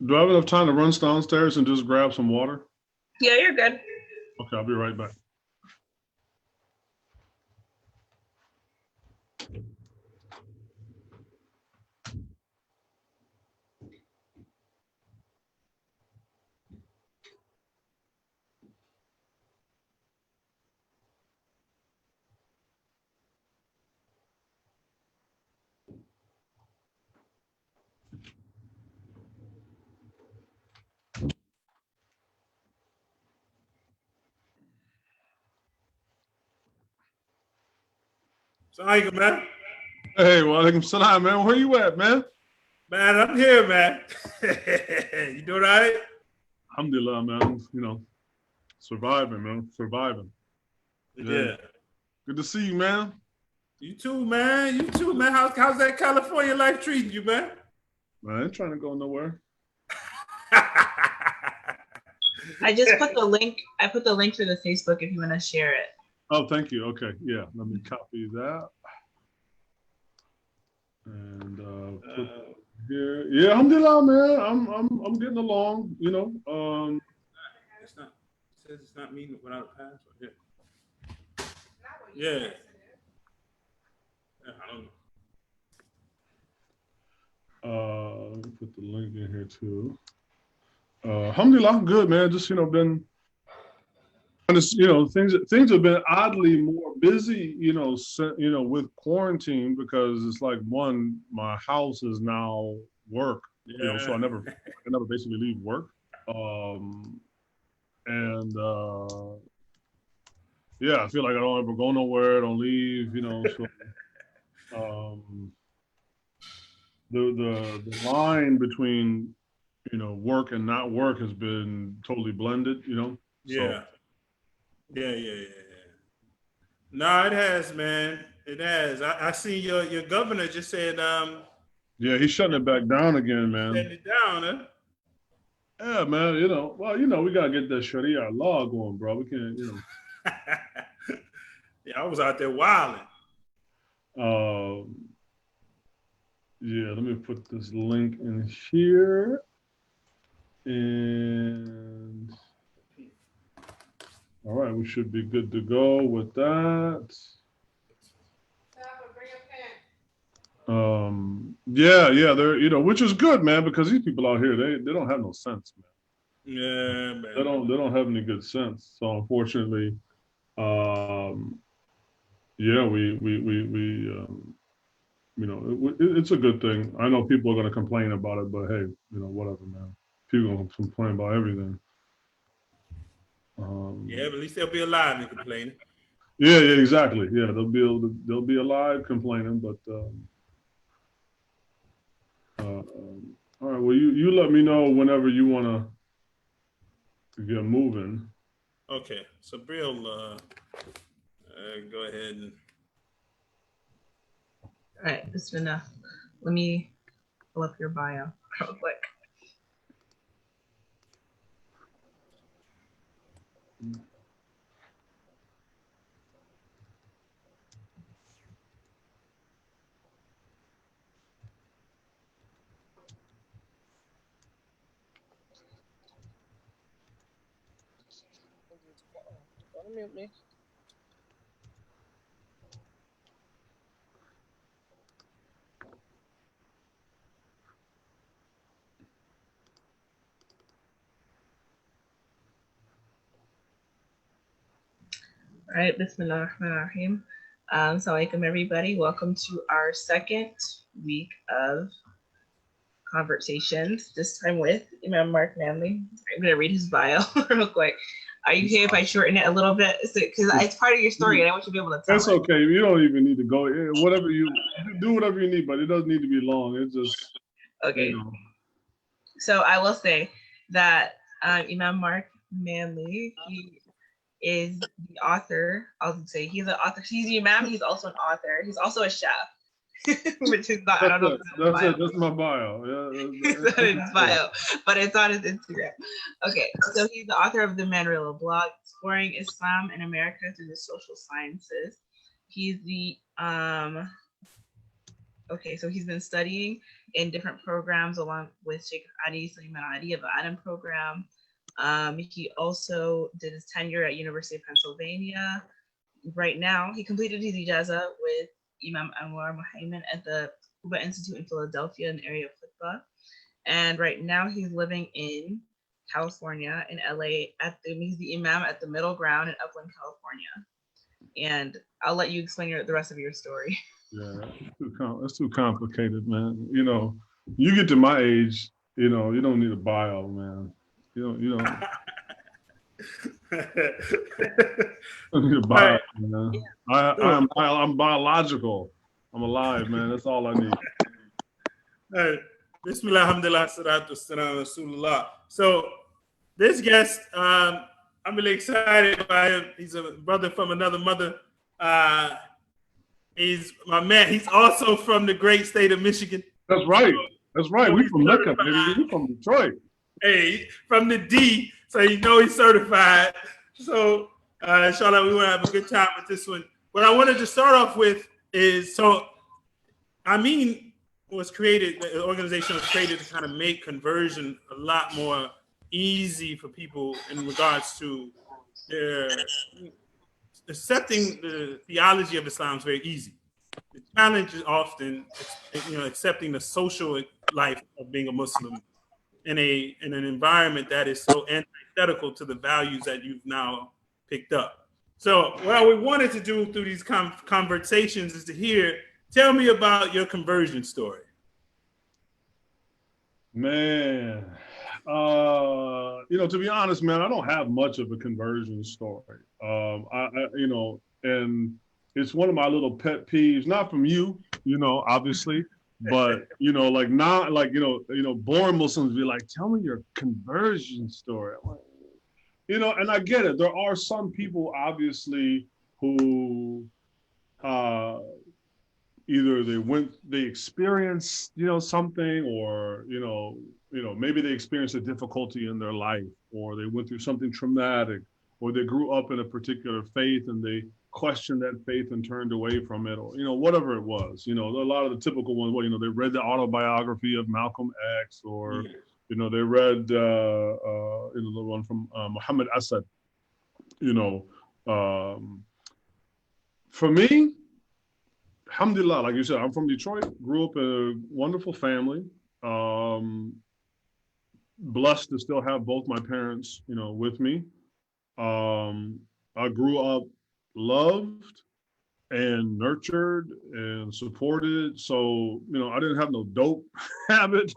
Do I have enough time to run downstairs and just grab some water? Yeah, you're good. Okay, I'll be right back. Assalamualaikum, man. Hey, walaikum salam, man. Where you at, man? Man, I'm here, man. You doing all right? Alhamdulillah, man. You know, surviving, man. Surviving. Yeah. Good to see you, man. You too, man. You too, man. How's that California life treating you, man? Man, I ain't trying to go nowhere. I just put the link. I put the link to the Facebook if you want to share it. Oh, thank you. Okay, yeah. Let me copy that. And put here. Yeah, alhamdulillah, man. I'm getting along. You know. It's not. It says it's not me without a password. Yeah. I don't know. Let me put the link in here too. Alhamdulillah, I'm good, man. Just been. And it's, things have been oddly more busy, with quarantine, because it's like, one, my house is now work, so I never basically leave work. Yeah, I feel like I don't ever go nowhere, I don't leave, so the line between, work and not work has been totally blended, so. Yeah. No, it has, man. It has. I see your governor just said Yeah, he's shutting it back down again, man. shutting it down, huh? Yeah, man, we gotta get that Sharia law going, bro. We can't, Yeah, I was out there wilding. Yeah, let me put this link in here. And all right, we should be good to go with that. Yeah, they're, which is good, man, because these people out here, they don't have no sense, man. Yeah, man. They don't have any good sense. So unfortunately, yeah, it's a good thing. I know people are going to complain about it, but hey, whatever, man. People are going to complain about everything. Yeah, but at least they'll be alive and complaining. Yeah, exactly. Yeah, they'll be alive complaining, but all right. Well, you let me know whenever you want to get moving. Okay, so Bill, go ahead and. All right, Bismillah. Let me pull up your bio real quick. Don't mute me. All right, Bismillah ar-Rahman ar-Rahim. Assalamualaikum, everybody. Welcome to our second week of Convert-sations, this time with Imam Marc Manley. I'm going to read his bio real quick. Are you okay if I shorten it a little bit? Because it's part of your story and I want you to be able to tell That's okay. You don't even need to go. Whatever you do, whatever you need, but it doesn't need to be long. It's just okay. So I will say that Imam Marc Manley, he is the author. I'll say he's an author. He's the Imam. He's also an author. He's also a chef. Which is not, I don't know. That's it. That's my bio. Yeah, it's not his bio, but it's on his Instagram. Okay, so he's the author of the Manley blog, Exploring Islam in America Through the Social Sciences. He's the okay, so he's been studying in different programs along with Sheikh Adi Sulaiman Adi of the Adam program. He also did his tenure at University of Pennsylvania. Right now, he completed his ijaza with Imam Anwar Muhammad at the Kuba Institute in Philadelphia in the area of Khutbah. And right now he's living in California, in LA. He's the Imam at the Middle Ground in Upland, California. And I'll let you explain the rest of your story. Yeah, it's too complicated, man. You know, you get to my age, you know, you don't need a bio, man. You don't need a bio, man. Yeah. I'm biological. I'm alive, man. That's all I need. Hey, Bismillah, alhamdulillah, salatu wassalam, Rasulullah. So this guest, I'm really excited by him. He's a brother from another mother. He's my man. He's also from the great state of Michigan. That's right. That's right. We from Mecca, baby. We from Detroit. Hey, from the D, so you know he's certified. So, inshallah, we want to have a good time with this one. What I wanted to start off with is, so, was created, the organization was created to kind of make conversion a lot more easy for people in regards to their accepting the theology of Islam is very easy. The challenge is often, accepting the social life of being a Muslim in an environment that is so antithetical to the values that you've now picked up. So what we wanted to do through these conversations is to tell me about your conversion story. Man, to be honest, man, I don't have much of a conversion story. And it's one of my little pet peeves, not from you, obviously, but, born Muslims be like, tell me your conversion story. I'm like, and I get it. There are some people, obviously, who either they experienced, something, or, maybe they experienced a difficulty in their life, or they went through something traumatic, or they grew up in a particular faith and they questioned that faith and turned away from it, or, whatever it was. A lot of the typical ones, they read the autobiography of Malcolm X, or, they read, the one from Muhammad Asad. For me, alhamdulillah, like you said, I'm from Detroit, grew up in a wonderful family. Blessed to still have both my parents, with me. I grew up loved and nurtured and supported. So, I didn't have no dope habit.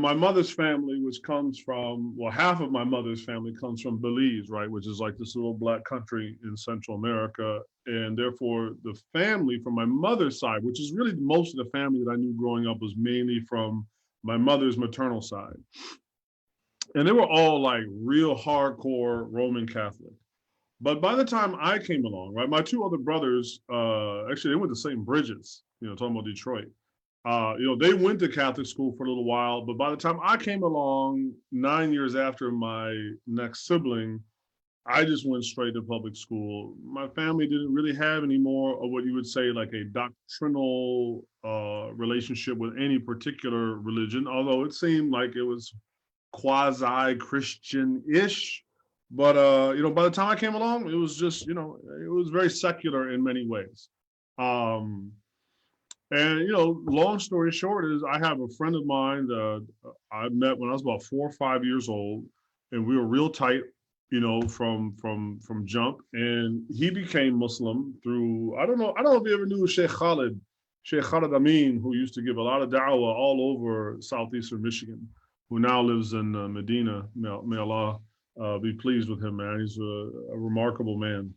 My mother's family, which comes from, half of my mother's family comes from Belize, right, which is like this little black country in Central America. And therefore, the family from my mother's side, which is really most of the family that I knew growing up, was mainly from my mother's maternal side. And they were all like real hardcore Roman Catholic. But by the time I came along, right, my two other brothers, actually, they went to St. Bridget's, talking about Detroit. They went to Catholic school for a little while, but by the time I came along, 9 years after my next sibling, I just went straight to public school. My family didn't really have any more of what you would say like a doctrinal relationship with any particular religion, although it seemed like it was quasi-Christian-ish. But, by the time I came along, it was just, it was very secular in many ways. And, long story short is I have a friend of mine that I met when I was about 4 or 5 years old, and we were real tight, from jump. And he became Muslim through, I don't know if you ever knew Sheikh Khalid Amin, who used to give a lot of dawah all over southeastern Michigan, who now lives in Medina. May Allah be pleased with him, man. He's a remarkable man.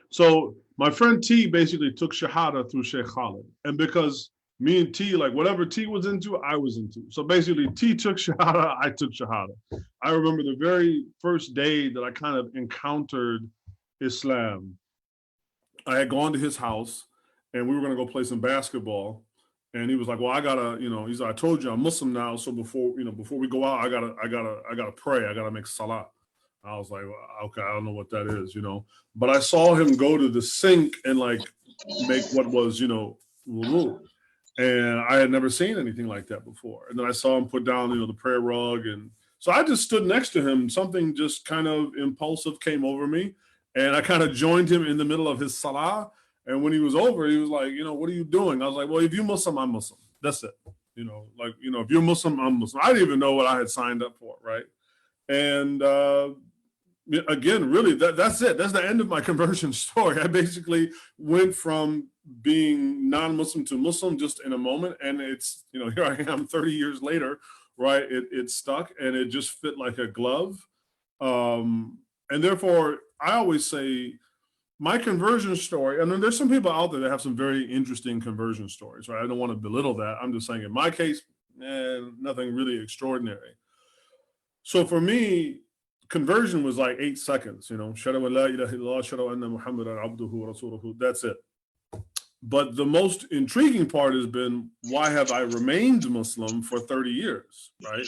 So my friend T basically took Shahada through Sheikh Khalid. And because me and T, like whatever T was into, I was into. So basically T took Shahada, I took Shahada. I remember the very first day that I kind of encountered Islam. I had gone to his house and we were going to go play some basketball. And he was like, well, I gotta, he's like, I told you I'm Muslim now. So before we go out, I gotta pray. I gotta make salah. I was like, well, okay, I don't know what that is, But I saw him go to the sink and like make what was, wudu. And I had never seen anything like that before. And then I saw him put down, the prayer rug. And so I just stood next to him. Something just kind of impulsive came over me. And I kind of joined him in the middle of his salah. And when he was over, he was like, what are you doing? I was like, well, if you're Muslim, I'm Muslim. That's it. If you're Muslim, I'm Muslim. I didn't even know what I had signed up for, right? And again, really, that's it. That's the end of my conversion story. I basically went from being non-Muslim to Muslim just in a moment. And it's, here I am 30 years later, right? It stuck and it just fit like a glove. And therefore, I always say my conversion story, and then there's some people out there that have some very interesting conversion stories, right? I don't want to belittle that. I'm just saying in my case, nothing really extraordinary. So for me, conversion was like 8 seconds, Shahadu an la ilaha illallah, shahadu anna Muhammadan abduhu wa rasuluhu. That's it. But the most intriguing part has been, why have I remained Muslim for 30 years, right?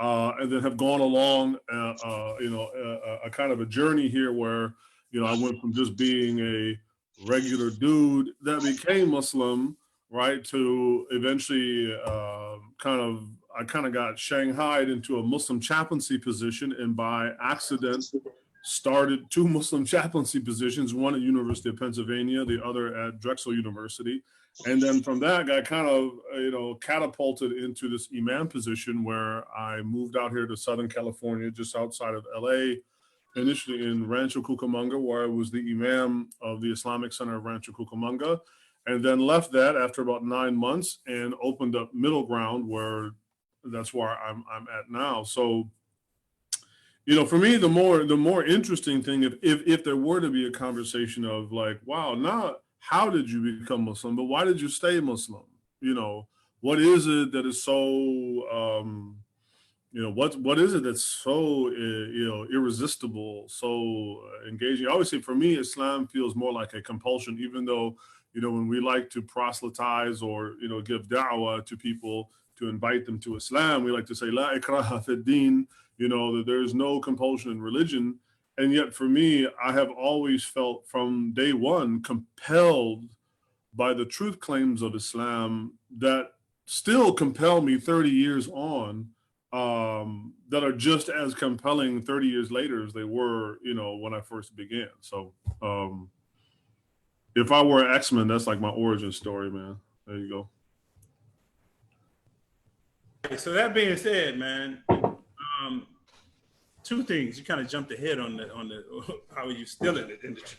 And then have gone along, a kind of a journey here where, I went from just being a regular dude that became Muslim, right, to eventually I kind of got shanghaied into a Muslim chaplaincy position, and by accident started 2 Muslim chaplaincy positions, one at University of Pennsylvania, the other at Drexel University. And then from that, got kind of, catapulted into this Imam position where I moved out here to Southern California, just outside of LA, initially in Rancho Cucamonga, where I was the Imam of the Islamic Center of Rancho Cucamonga, and then left that after about 9 months and opened up Middle Ground, where that's where I'm at now. So, for me, the more interesting thing, if there were to be a conversation of like, wow, not how did you become Muslim, but why did you stay Muslim? What is it that is so, what is it that's so, irresistible, so engaging? I always say, for me, Islam feels more like a compulsion, even though, when we like to proselytize or, give da'wah to people to invite them to Islam, we like to say, la ikraha fi din, that there's no compulsion in religion. And yet for me, I have always felt from day one compelled by the truth claims of Islam that still compel me 30 years on, that are just as compelling 30 years later as they were, when I first began. So if I were an X-Men, that's like my origin story, man. There you go. So that being said, man, 2 things. You kind of jumped ahead on the how are you still in the industry?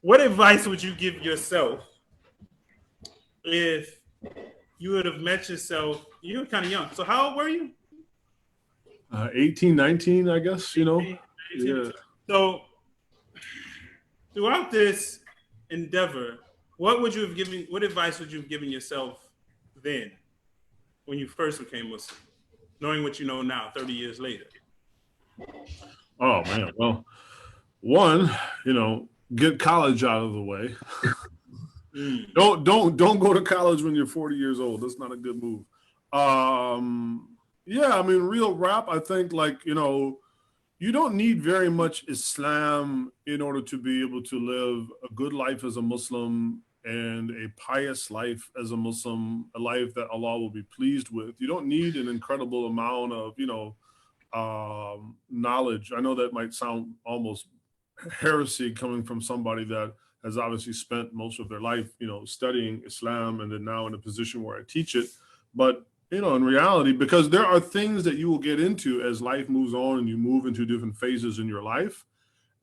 What advice would you give yourself if you would have met yourself? You were kind of young. So how old were you? 18, 19, I guess, 18. Yeah. So throughout this endeavor, what advice would you have given yourself then when you first became Muslim, knowing what you know now, 30 years later? Oh man, well, one, get college out of the way. Don't go to college when you're 40 years old. That's not a good move. Yeah, I mean, real rap, I think, like, you don't need very much Islam in order to be able to live a good life as a Muslim and a pious life as a Muslim, a life that Allah will be pleased with. You don't need an incredible amount of, knowledge. I know that might sound almost heresy coming from somebody that has obviously spent most of their life, studying Islam and then now in a position where I teach it. But, in reality, because there are things that you will get into as life moves on and you move into different phases in your life.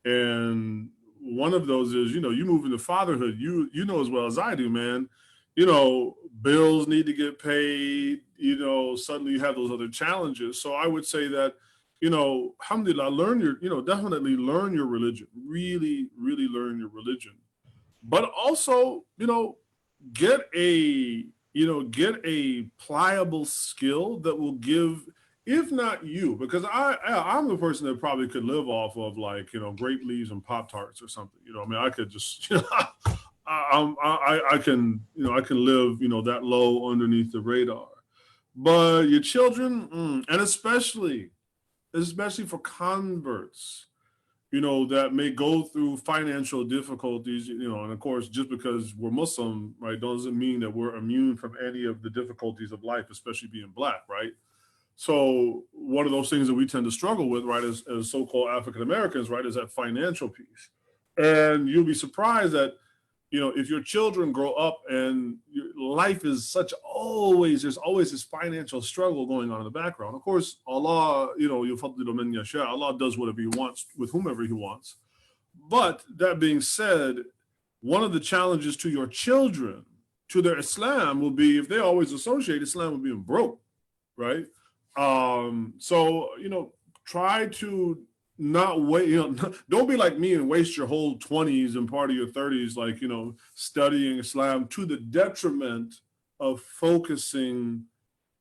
And one of those is, you move into fatherhood. You know as well as I do, man, bills need to get paid, suddenly you have those other challenges. So I would say that, alhamdulillah, definitely learn your religion, really, really learn your religion. But also, get a pliable skill that will give, if not you, because I'm the person that probably could live off of like, grape leaves and Pop-Tarts or something. I could just, I can live, that low underneath the radar. But your children, and especially especially for converts, you know, that may go through financial difficulties, you know, and of course, just because we're Muslim, right, doesn't mean that we're immune from any of the difficulties of life, especially being black, right? So one of those things that we tend to struggle with, right, as so-called African Americans, right, is that financial piece. And you'll be surprised that, you know, if your children grow up and your life is such always, there's always this financial struggle going on in the background. Of course, Allah, you know, Allah does whatever he wants with whomever he wants. But that being said, one of the challenges to your children, to their Islam, will be if they always associate Islam with being broke, right? So, you know, try to not wait, you know, don't be like me and waste your whole 20s and part of your 30s, like, you know, studying Islam to the detriment of focusing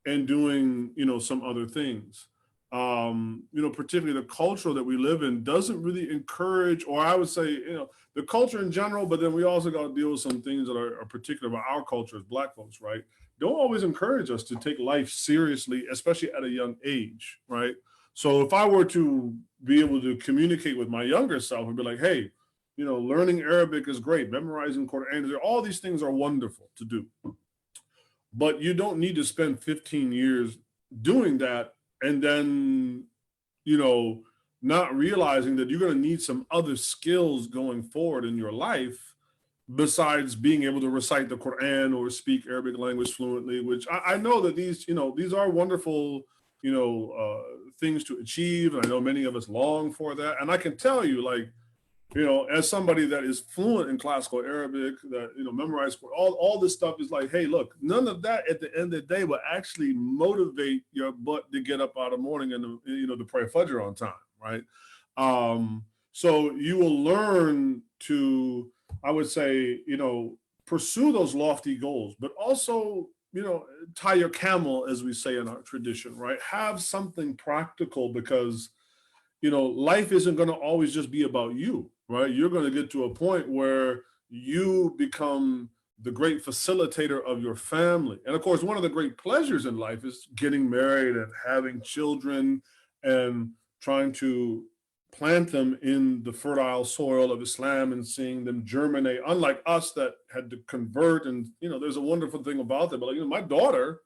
and doing, you know, some other things. You know, particularly the culture that we live in doesn't really encourage, or I would say, you know, the culture in general, but then we also got to deal with some things that are particular about our culture as Black folks, right? Don't always encourage us to take life seriously, especially at a young age, right? So if I were to be able to communicate with my younger self and be like, hey, you know, learning Arabic is great, memorizing Quran, all these things are wonderful to do. But you don't need to spend 15 years doing that and then, you know, not realizing that you're going to need some other skills going forward in your life besides being able to recite the Quran or speak Arabic language fluently, which I know that these, you know, these are wonderful, you know, things to achieve. And I know many of us long for that. And I can tell you, like, you know, as somebody that is fluent in classical Arabic, that, you know, memorized all this stuff is like, hey, look, none of that at the end of the day will actually motivate your butt to get up out of the morning and, you know, to pray Fajr on time, right? So you will learn to, I would say, you know, pursue those lofty goals, but also, you know, tie your camel, as we say in our tradition, right? Have something practical, because, you know, life isn't going to always just be about you, right? You're going to get to a point where you become the great facilitator of your family. And of course, one of the great pleasures in life is getting married and having children and trying to plant them in the fertile soil of Islam and seeing them germinate, unlike us that had to convert. And, you know, there's a wonderful thing about that. But, like, you know, my daughter,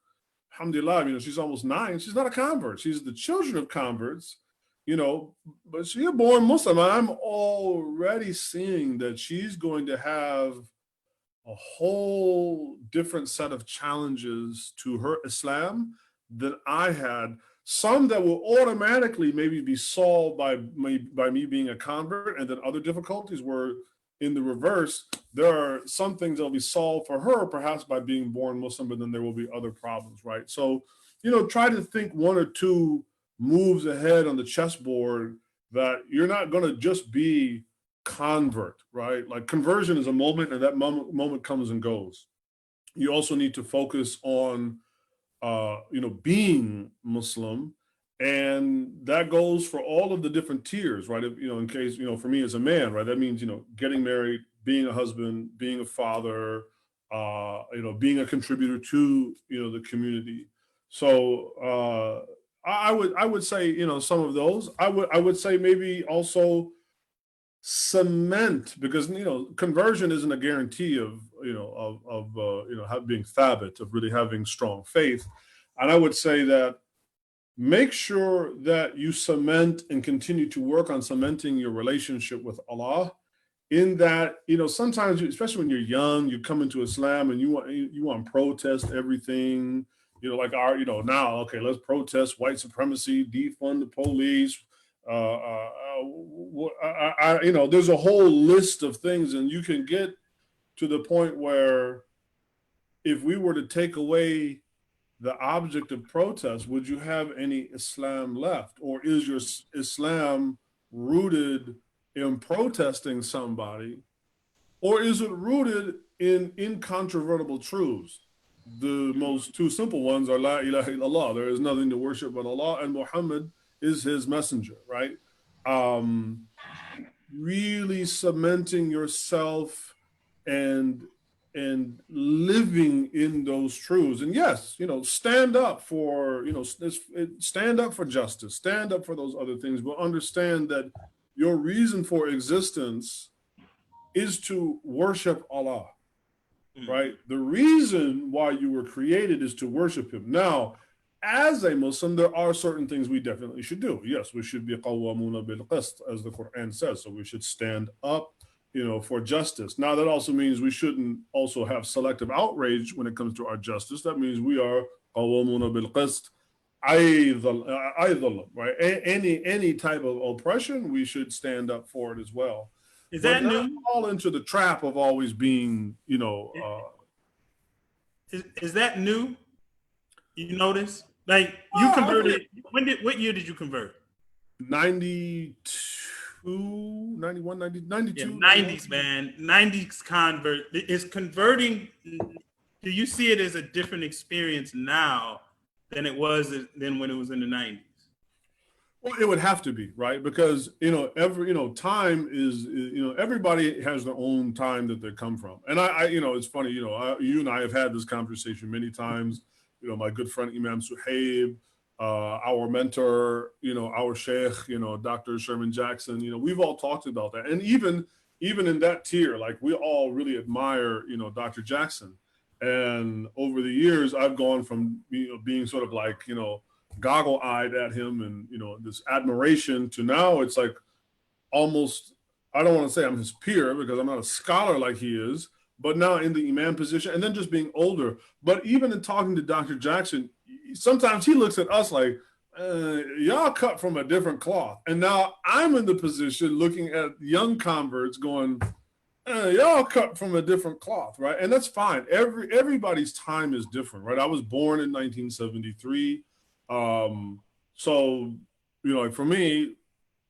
alhamdulillah, you know, she's almost 9. She's not a convert. She's the children of converts, you know, but she's a born Muslim. I'm already seeing that she's going to have a whole different set of challenges to her Islam than I had. Some that will automatically maybe be solved by me being a convert, and then other difficulties where, in the reverse, there are some things that will be solved for her perhaps by being born Muslim, but then there will be other problems, right? So, you know, try to think 1 or 2 moves ahead on the chessboard, that you're not going to just be convert, right? Like, conversion is a moment, and that moment comes and goes. You also need to focus on, you know, being Muslim, and that goes for all of the different tiers, right? If, you know, in case, you know, for me as a man, right, that means, you know, getting married, being a husband, being a father, you know, being a contributor to, you know, the community. So I would say, you know, some of those. I would say maybe also cement, because, you know, conversion isn't a guarantee of, you know, you know, being thabit, of really having strong faith. And I would say that make sure that you cement and continue to work on cementing your relationship with Allah, in that, you know, sometimes, especially when you're young, you come into Islam and you want to protest everything, you know, like our, you know, now, okay, let's protest white supremacy, defund the police. You know, there's a whole list of things, and you can get to the point where, if we were to take away the object of protest, would you have any Islam left? Or is your Islam rooted in protesting somebody? Or is it rooted in incontrovertible truths? The most 2 simple ones are La ilaha illallah. There is nothing to worship but Allah, and Muhammad is his messenger, right? Really cementing yourself and and living in those truths. And yes, stand up for, stand up for justice, stand up for those other things, but understand that your reason for existence is to worship Allah, right? The reason why you were created is to worship him. Now, as a Muslim, there are certain things we definitely should do. Yes, we should be qawwamuna bil qist, as the Quran says. So we should stand up, for justice. Now, that also means we shouldn't also have selective outrage when it comes to our justice. That means we are qawwamuna bil qist, right? Any type of oppression, we should stand up for it as well. Is that but new? Fall into the trap of always being, Is that new? You notice? Like you converted. What year did you convert? 92, 91, 90, 92. Yeah, 90s, man. 90s convert. Is converting, do you see it as a different experience now than it was than when it was in the 90s? Well, it would have to be, right? Because, time is, everybody has their own time that they come from. And I it's funny, you and I have had this conversation many times. My good friend Imam Suhaib, our mentor, our sheikh, Dr. Sherman Jackson, we've all talked about that. And even in that tier, like we all really admire, Dr. Jackson. And over the years, I've gone from, being sort of like, goggle-eyed at him and, this admiration to now it's like almost, I don't want to say I'm his peer because I'm not a scholar like he is, but now in the Imam position and then just being older. But even in talking to Dr. Jackson, sometimes he looks at us like, y'all cut from a different cloth. And now I'm in the position looking at young converts going, y'all cut from a different cloth, right? And that's fine. Everybody's time is different, right? I was born in 1973. So, like for me,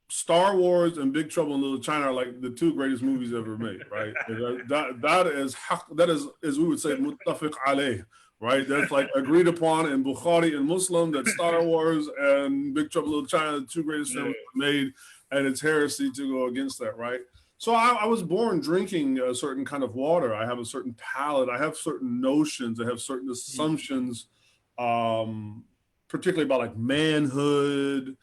Star Wars and Big Trouble in Little China are like the two greatest movies ever made, right? that is, as we would say, muttafiq alayh, right? That's like agreed upon in Bukhari and Muslim that Star Wars and Big Trouble in Little China are the two greatest films made, and it's heresy to go against that, right? So I was born drinking a certain kind of water. I have a certain palate. I have certain notions. I have certain assumptions, particularly about like manhood,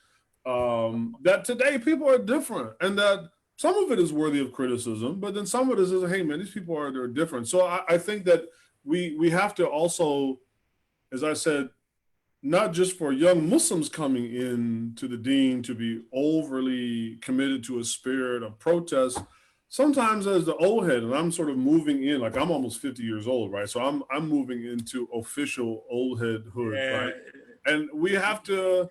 that today people are different, and that some of it is worthy of criticism, but then some of it is, hey man, these people they're different. So I think that we have to also, as I said, not just for young Muslims coming in to the deen to be overly committed to a spirit of protest. Sometimes as the old head, and I'm sort of moving in, like I'm almost 50 years old, right? So I'm moving into official old headhood, right? And we have to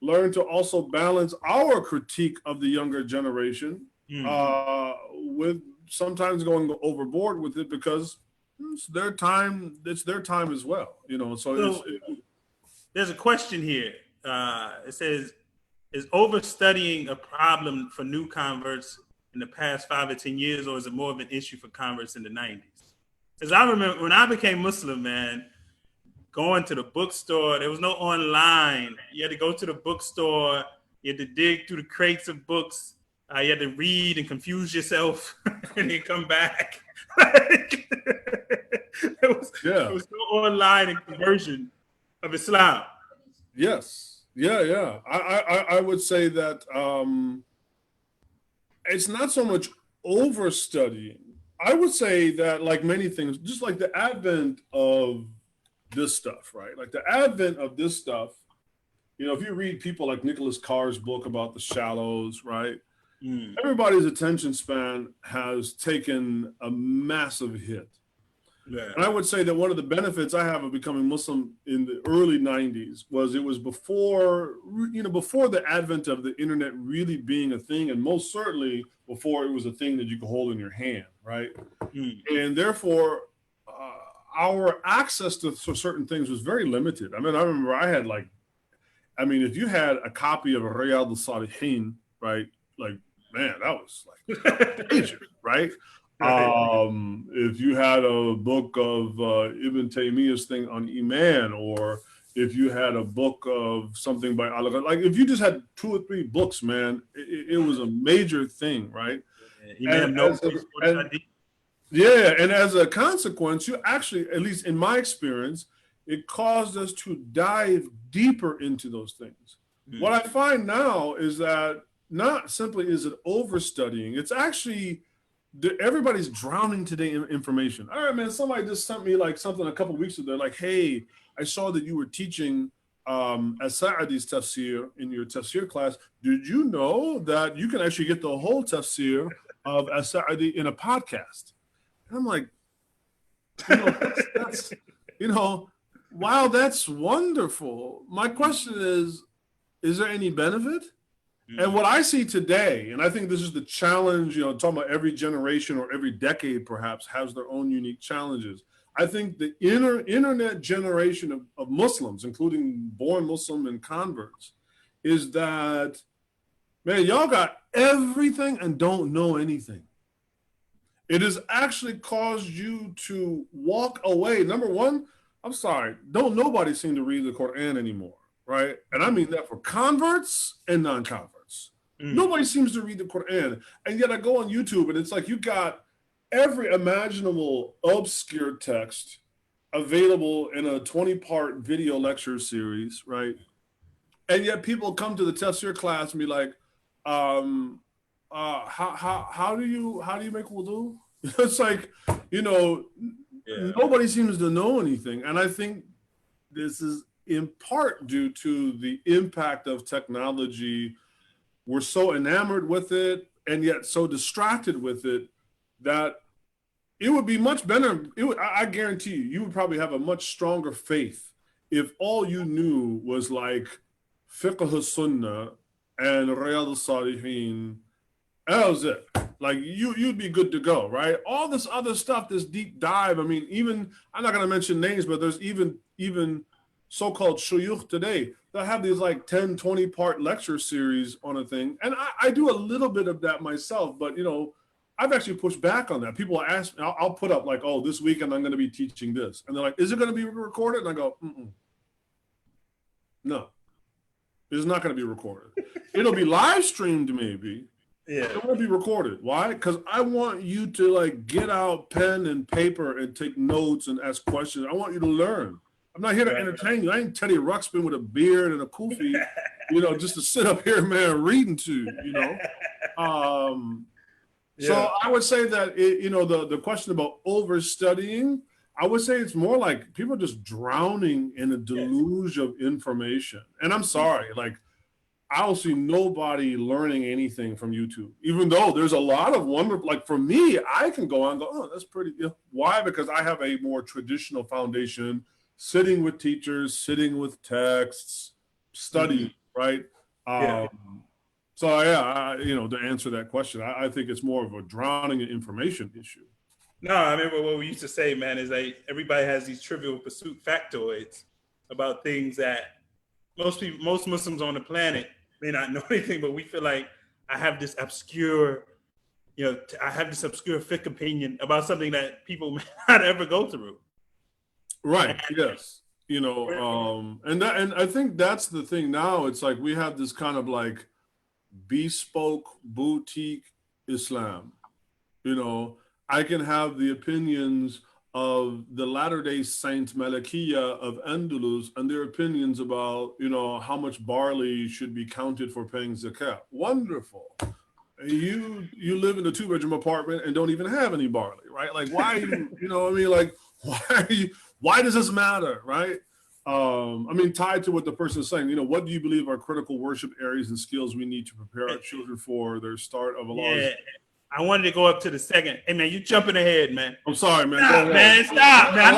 learn to also balance our critique of the younger generation with sometimes going overboard with it because it's their time. It's their time as well, So there's a question here. It says, is overstudying a problem for new converts in the past 5 or 10 years, or is it more of an issue for converts in the 90s? Because I remember when I became Muslim, man, going to the bookstore, there was no online. You had to go to the bookstore. You had to dig through the crates of books. You had to read and confuse yourself and then come back. There was no online and conversion of Islam. Yes. Yeah. I would say that it's not so much overstudying. I would say that, like many things, just like the advent of this stuff, right? Like the advent of this stuff, if you read people like Nicholas Carr's book about the shallows, right? Everybody's attention span has taken a massive hit. Yeah. And I would say that one of the benefits I have of becoming Muslim in the early 90s was it was before the advent of the internet really being a thing, and most certainly before it was a thing that you could hold in your hand, right? And therefore, our access to certain things was very limited. I mean, I remember I had if you had a copy of Riyadh al-Salihin, right? Like, man, that was like major, right? If you had a book of Ibn Taymiyyah's thing on Iman, or if you had a book of something by Allah, like if you just had 2 or 3 books, man, it was a major thing, right? Yeah, and as a consequence, you actually, at least in my experience, it caused us to dive deeper into those things. What I find now is that not simply is it overstudying, it's actually everybody's drowning today in information. All right, man, somebody just sent me like something a couple of weeks ago, like, hey, I saw that you were teaching As-Sa'di's tafsir in your tafsir class. Did you know that you can actually get the whole tafsir of As-Sa'di in a podcast? And I'm like, that's wow, that's wonderful. My question is there any benefit? And what I see today, and I think this is the challenge, talking about every generation or every decade perhaps has their own unique challenges. I think the internet generation of Muslims, including born Muslim and converts, is that, man, y'all got everything and don't know anything. It has actually caused you to walk away. Number one, I'm sorry, don't nobody seem to read the Quran anymore, right? And I mean that for converts and non-converts. Nobody seems to read the Quran. And yet I go on YouTube and it's like you got every imaginable obscure text available in a 20-part video lecture series, right? And yet people come to the tafsir class and be like, how do you make wudu? It's like, nobody seems to know anything. And I think this is in part due to the impact of technology. We're so enamored with it and yet so distracted with it that it would be much better. I guarantee you would probably have a much stronger faith if all you knew was like fiqh sunnah and riyad al-salihin. That was it. Like you'd be good to go, right? All this other stuff, this deep dive. I mean, even I'm not gonna mention names, but there's even so-called shuyukh today that have these like 10, 20-part lecture series on a thing. And I do a little bit of that myself, but I've actually pushed back on that. People ask me, I'll put up like, oh, this weekend I'm gonna be teaching this. And they're like, is it gonna be recorded? And I go, no, it's not gonna be recorded. It'll be live streamed maybe. Yeah, it won't be recorded. Why? Because I want you to like get out pen and paper and take notes and ask questions. I want you to learn. I'm not here to entertain you. I ain't Teddy Ruxpin with a beard and a kufi, just to sit up here, man, reading to you. So I would say that the question about overstudying, I would say it's more like people are just drowning in a deluge of information. And I'm sorry, like I don't see nobody learning anything from YouTube, even though there's a lot of wonderful, like for me, I can go on and go, oh, that's pretty. Why? Because I have a more traditional foundation, sitting with teachers, sitting with texts, studying, right? So to answer that question, I think it's more of a drowning in information issue. No, I remember what we used to say, man, is like everybody has these trivial pursuit factoids about things that most Muslims on the planet may not know anything, but we feel like I have this obscure fiqh opinion about something that people may not ever go through. Right. Yes. And I think that's the thing now. It's like we have this kind of like bespoke boutique Islam. I can have the opinions of the Latter-day Saint Malikiya of Andalus and their opinions about, how much barley should be counted for paying zakat. Wonderful. You live in a 2-bedroom apartment and don't even have any barley, right? Like, why are you know what I mean? Like, why does this matter, right? Tied to what the person is saying, what do you believe are critical worship areas and skills we need to prepare our children for their start of Allah's? Yeah. I wanted to go up to the second. Hey, man, you jumping ahead, man. I'm sorry, man. Stop, man.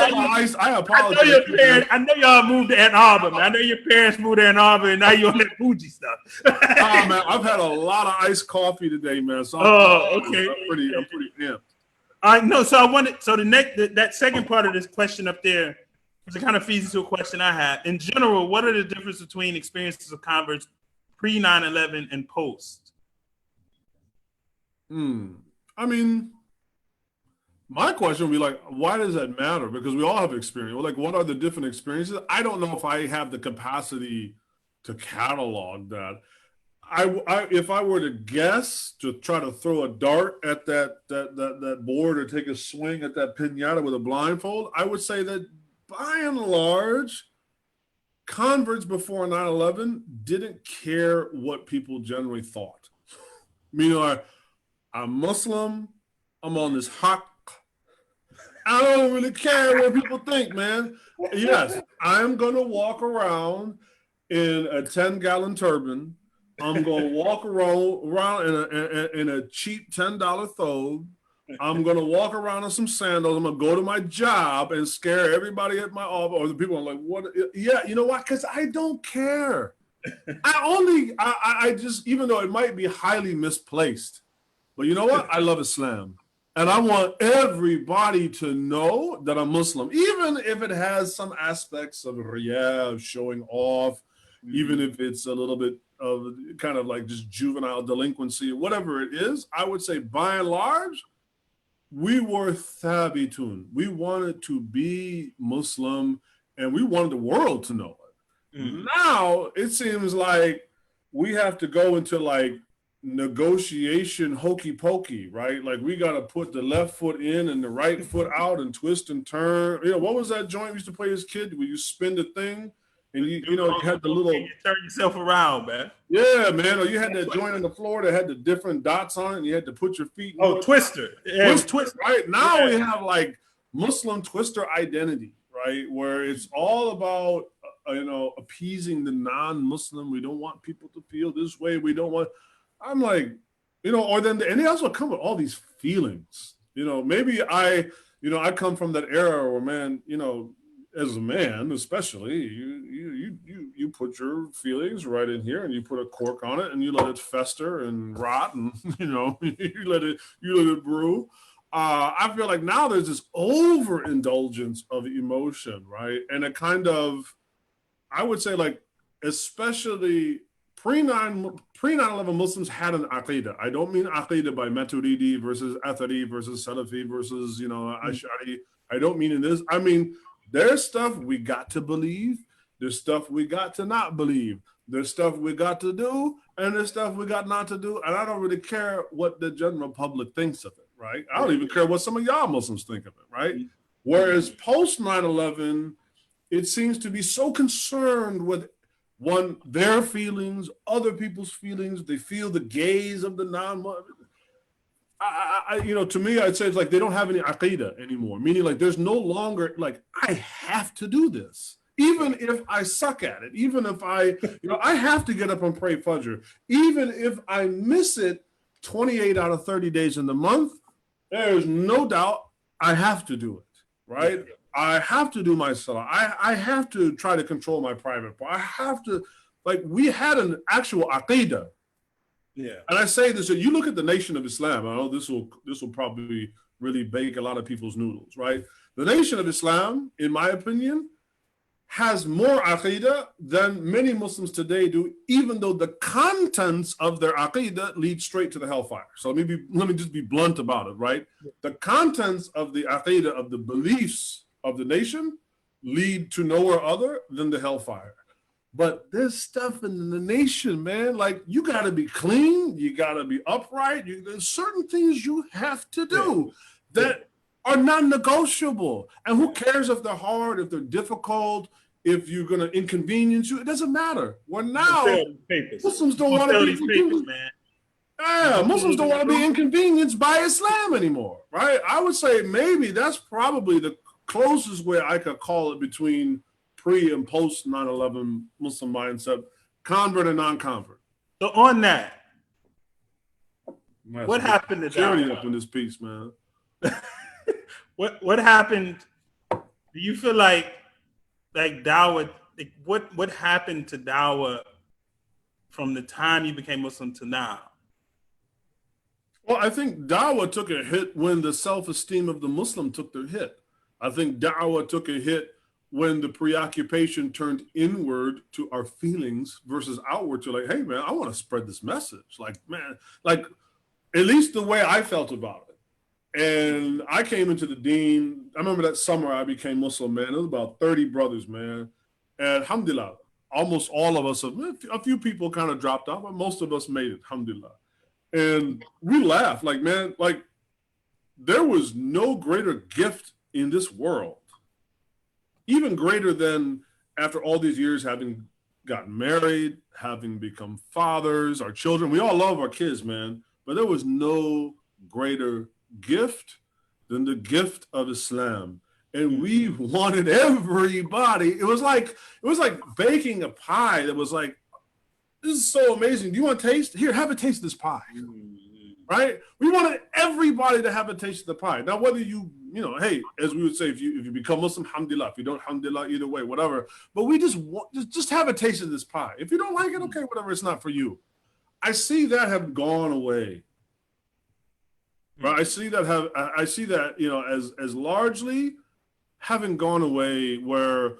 I apologize. I know y'all moved to Ann Arbor, man. I know your parents moved to Ann Arbor, and now you're on that bougie stuff. Man, I've had a lot of iced coffee today, man. So okay. I'm pretty amped. I know. So that second part of this question up there, it kind of feeds into a question I had. In general, what are the differences between experiences of converts pre 9/11 and post? My question would be like, why does that matter? Because we all have experience. Like, what are the different experiences? I don't know if I have the capacity to catalog that. if I were to guess, to try to throw a dart at that board or take a swing at that pinata with a blindfold, I would say that by and large, converts before 9/11 didn't care what people generally thought. Meaning, I'm Muslim, I'm on this haq. I don't really care what people think, man. Yes, I'm gonna walk around in a 10-gallon turban. I'm gonna walk around in a cheap $10 thobe. I'm gonna walk around in some sandals. I'm gonna go to my job and scare everybody at my office, or the people are like, "What?" Yeah, you know what? Because I don't care. I just, even though it might be highly misplaced, but you know what? I love Islam. And I want everybody to know that I'm Muslim, even if it has some aspects of riyah, of showing off, even if it's a little bit of kind of like just juvenile delinquency, whatever it is. I would say by and large, we were thabitun. We wanted to be Muslim, and we wanted the world to know it. Now it seems like we have to go into like negotiation hokey pokey, right? Like we got to put the left foot in and the right foot out and twist and turn. You know, what was that joint we used to play as kids where you spin the thing and you had the little, you turn yourself around, man. Yeah, man. Or you had that joint on the floor that had the different dots on it and you had to put your feet in. Oh, Twister. Yeah, Twister, right? Now we have like Muslim Twister identity, right? Where it's all about appeasing the non-Muslim. We don't want people to feel this way. We don't want. I'm like, or then and they also come with all these feelings. Maybe I come from that era where, man, as a man, especially, you put your feelings right in here and you put a cork on it and you let it fester and rot and you let it brew. I feel like now there's this overindulgence of emotion, right? And a kind of, I would say, like, especially pre-9/11 Muslims had an aqidah. I don't mean aqidah by Maturidi versus Athari versus Salafi versus, Ash'ari. I don't mean in this. I mean, there's stuff we got to believe. There's stuff we got to not believe. There's stuff we got to do, and there's stuff we got not to do. And I don't really care what the general public thinks of it, right? I don't even care what some of y'all Muslims think of it, right? Whereas post 9/11, it seems to be so concerned with their feelings, other people's feelings. They feel the gaze of the non-Muslim. To me, I'd say it's like they don't have any aqidah anymore. Meaning, like, there's no longer like I have to do this, even if I suck at it. Even if I have to get up and pray Fajr. Even if I miss it 28 out of 30 days in the month, there's no doubt I have to do it, right? Yeah. I have to do my salah. I have to try to control my private part. I have to, like, we had an actual aqidah. Yeah. And I say this, so you look at the Nation of Islam. I know this will probably really bake a lot of people's noodles, right? The Nation of Islam, in my opinion, has more aqidah than many Muslims today do, even though the contents of their aqidah lead straight to the hellfire. So let me just be blunt about it, right? The contents of the aqidah, of the beliefs of the nation, lead to nowhere other than the hellfire. But there's stuff in the nation, man, like you got to be clean, you got to be upright. There's certain things you have to do that are non-negotiable. And who cares if they're hard, if they're difficult, if you're going to inconvenience you? It doesn't matter. Well, now Muslims don't want to be inconvenienced, man. Yeah, Muslims don't want to be inconvenienced by Islam anymore, right? I would say maybe that's probably the closest way I could call it between pre and post 9/11 Muslim mindset, convert and non-convert. So on that, what happened to Dawah up in this piece, man? What happened? Do you feel like Dawah? Like what happened to Dawah from the time you became Muslim to now? Well, I think Dawah took a hit when the self-esteem of the Muslim took the hit. I think Dawah took a hit when the preoccupation turned inward to our feelings versus outward to, like, hey, man, I want to spread this message. Like, man, like at least the way I felt about it. And I came into the deen. I remember that summer I became Muslim, man. It was about 30 brothers, man. And alhamdulillah, almost all of us, a few people kind of dropped out, but most of us made it, alhamdulillah. And we laughed, like, man, like, there was no greater gift in this world, even greater than after all these years having gotten married, having become fathers, our children. We all love our kids, man, but there was no greater gift than the gift of Islam. And we wanted everybody. It was like baking a pie that was like, this is so amazing. Do you want to taste? Here, have a taste of this pie. Right? We wanted everybody to have a taste of the pie. Now, whether you know, hey, as we would say, if you become Muslim, alhamdulillah. If you don't, alhamdulillah, either way, whatever. But we just have a taste of this pie. If you don't like it, okay, whatever, it's not for you. I see that have gone away. Right? I see that, you know, as largely having gone away, where,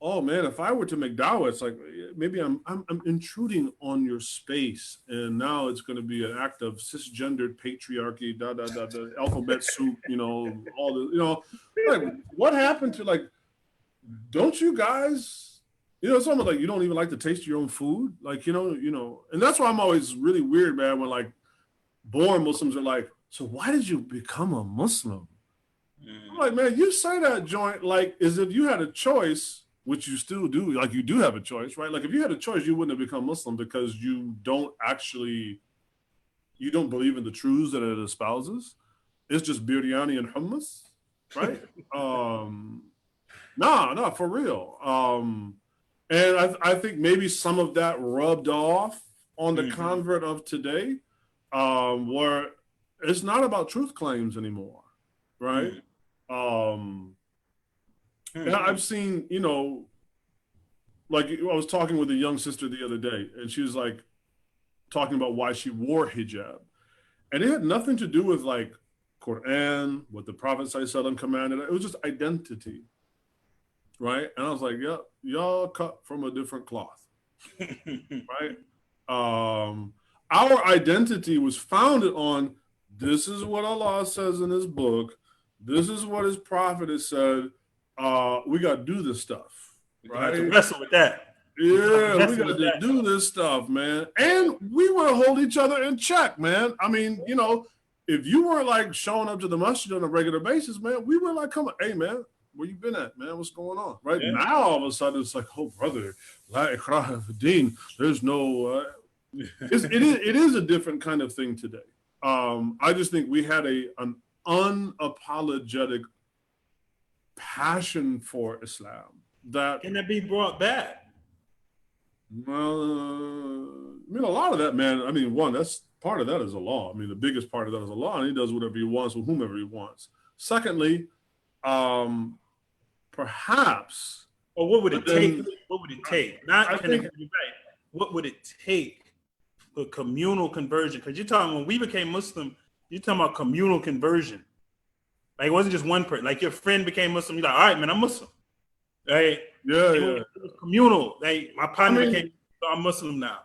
oh man, if I were to make dawah, it's like maybe I'm intruding on your space, and now it's going to be an act of cisgendered patriarchy, the alphabet soup, you know, all the, you know, like, what happened to, like, don't you guys, you know, it's almost like you don't even like to taste your own food, like, you know, and that's why I'm always really weird, man, when like born Muslims are like, so why did you become a Muslim? I'm like, man, you say that joint like as if you had a choice, which you still do. Like, you do have a choice, right? Like, if you had a choice, you wouldn't have become Muslim because you don't believe in the truths that it espouses. It's just biryani and hummus, right? No, for real. And I think maybe some of that rubbed off on the convert of today, where it's not about truth claims anymore, right? And I've seen, you know, like I was talking with a young sister the other day, and she was like talking about why she wore hijab. And it had nothing to do with like Quran, what the Prophet ﷺ commanded. It was just identity, right? And I was like, yeah, y'all cut from a different cloth, right? Our identity was founded on, this is what Allah says in his book. This is what his prophet has said. We got to do this stuff, right? To wrestle with that. Yeah, we got to do this stuff, man. And we want to hold each other in check, man. I mean, you know, if you weren't like showing up to the masjid on a regular basis, man, we were like, come on, hey, man, where you been at, man? What's going on? Right now, all of a sudden, it's like, oh, brother, la ikraha fi din. There's no. It is a different kind of thing today. I just think we had an unapologetic passion for Islam. Can that be brought back? Well, I mean, a lot of that, man. I mean, one, that's part of that is Allah. I mean, the biggest part of that is Allah, and he does whatever he wants with whomever he wants. Secondly, perhaps. Or what would it take? What would it take? Not can it be right. What would it take for communal conversion? Because you're talking, when we became Muslim, you're talking about communal conversion. Like, it wasn't just one person. Like, your friend became Muslim. You're like, all right, man, I'm Muslim. Right? Yeah, it was communal. Like, my partner became, so I'm Muslim now.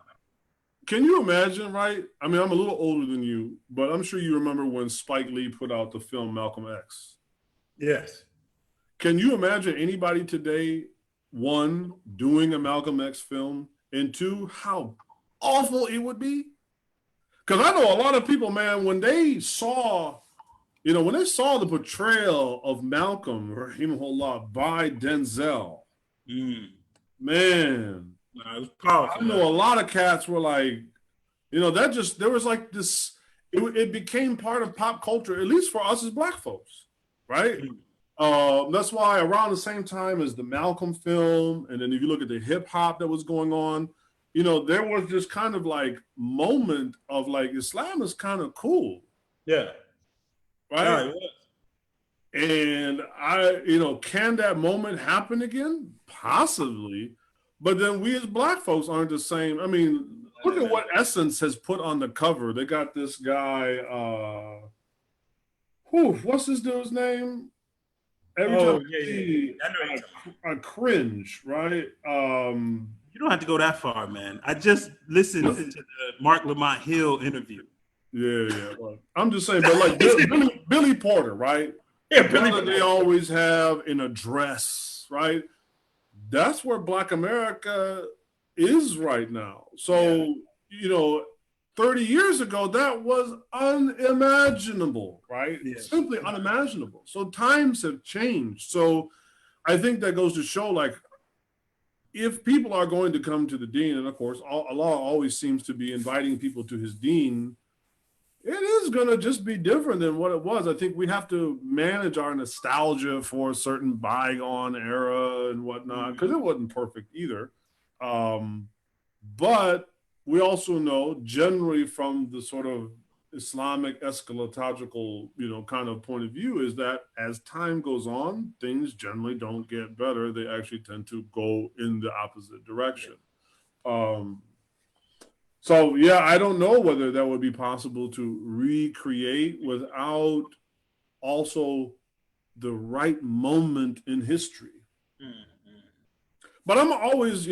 Can you imagine, right? I mean, I'm a little older than you, but I'm sure you remember when Spike Lee put out the film Malcolm X. Yes. Can you imagine anybody today, one, doing a Malcolm X film, and two, how awful it would be? Because I know a lot of people, man, when they saw the portrayal of Malcolm, rahimahullah, by Denzel, man, it was powerful. I know a lot of cats were like, you know, there was like this, it became part of pop culture, at least for us as Black folks, right? That's why around the same time as the Malcolm film, and then if you look at the hip hop that was going on, you know, there was this kind of like moment of like, Islam is kind of cool. Yeah. Right. And can that moment happen again? Possibly. But then we as Black folks aren't the same. I mean, look at what Essence has put on the cover. They got this guy, what's this dude's name? Every time I cringe, right? You don't have to go that far, man. I just listened to the Marc Lamont Hill interview. Yeah. Well, I'm just saying, but like Billy Porter, right? Yeah, Billy Porter. They always have in a dress, right? That's where Black America is right now. So, 30 years ago, that was unimaginable, right? Yeah. Simply unimaginable. So times have changed. So I think that goes to show, like, if people are going to come to the deen, and of course, Allah always seems to be inviting people to his deen, it is going to just be different than what it was. I think we have to manage our nostalgia for a certain bygone era and whatnot, because it wasn't perfect either. But we also know, generally from the sort of Islamic eschatological, kind of point of view, is that as time goes on, things generally don't get better. They actually tend to go in the opposite direction. So, yeah, I don't know whether that would be possible to recreate without also the right moment in history. But I'm always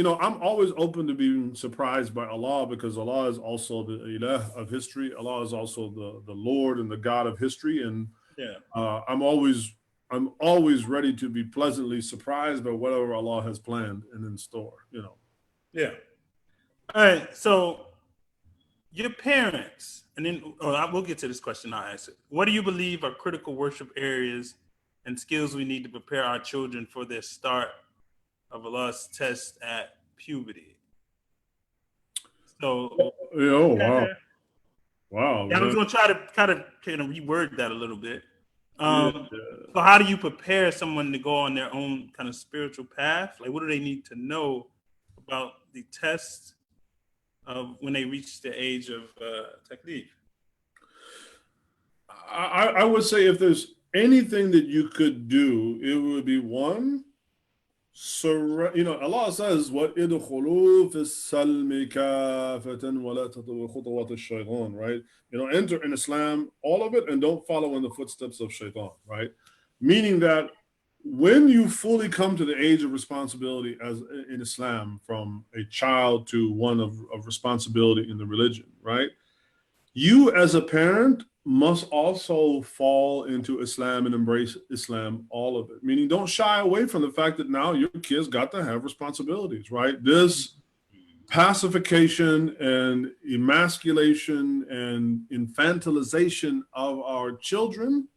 open to being surprised by Allah, because Allah is also the Ilah of history. Allah is also the Lord and the God of history. And I'm always ready to be pleasantly surprised by whatever Allah has planned and in store, Yeah. All right. So your parents, and then we'll get to this question. I'll ask it. What do you believe are critical worship areas and skills we need to prepare our children for their start of Allah's test at puberty? So, wow. I was going to try to kind of reword that a little bit. So how do you prepare someone to go on their own kind of spiritual path? Like, what do they need to know about the test of when they reach the age of taklif? I would say, if there's anything that you could do, it would be one. Allah says, وَإِدْخُلُوا فِي السَّلْمِ كَافَةً وَلَا تَتَّبِعُوا خُطُوَاتِ الشَّيْطَانِ, right? Enter in Islam, all of it, and don't follow in the footsteps of shaitan, right? Meaning that when you fully come to the age of responsibility as in Islam, from a child to one of responsibility in the religion, right? You as a parent must also fall into Islam and embrace Islam, all of it. Meaning, don't shy away from the fact that now your kids got to have responsibilities, right? This pacification and emasculation and infantilization of our children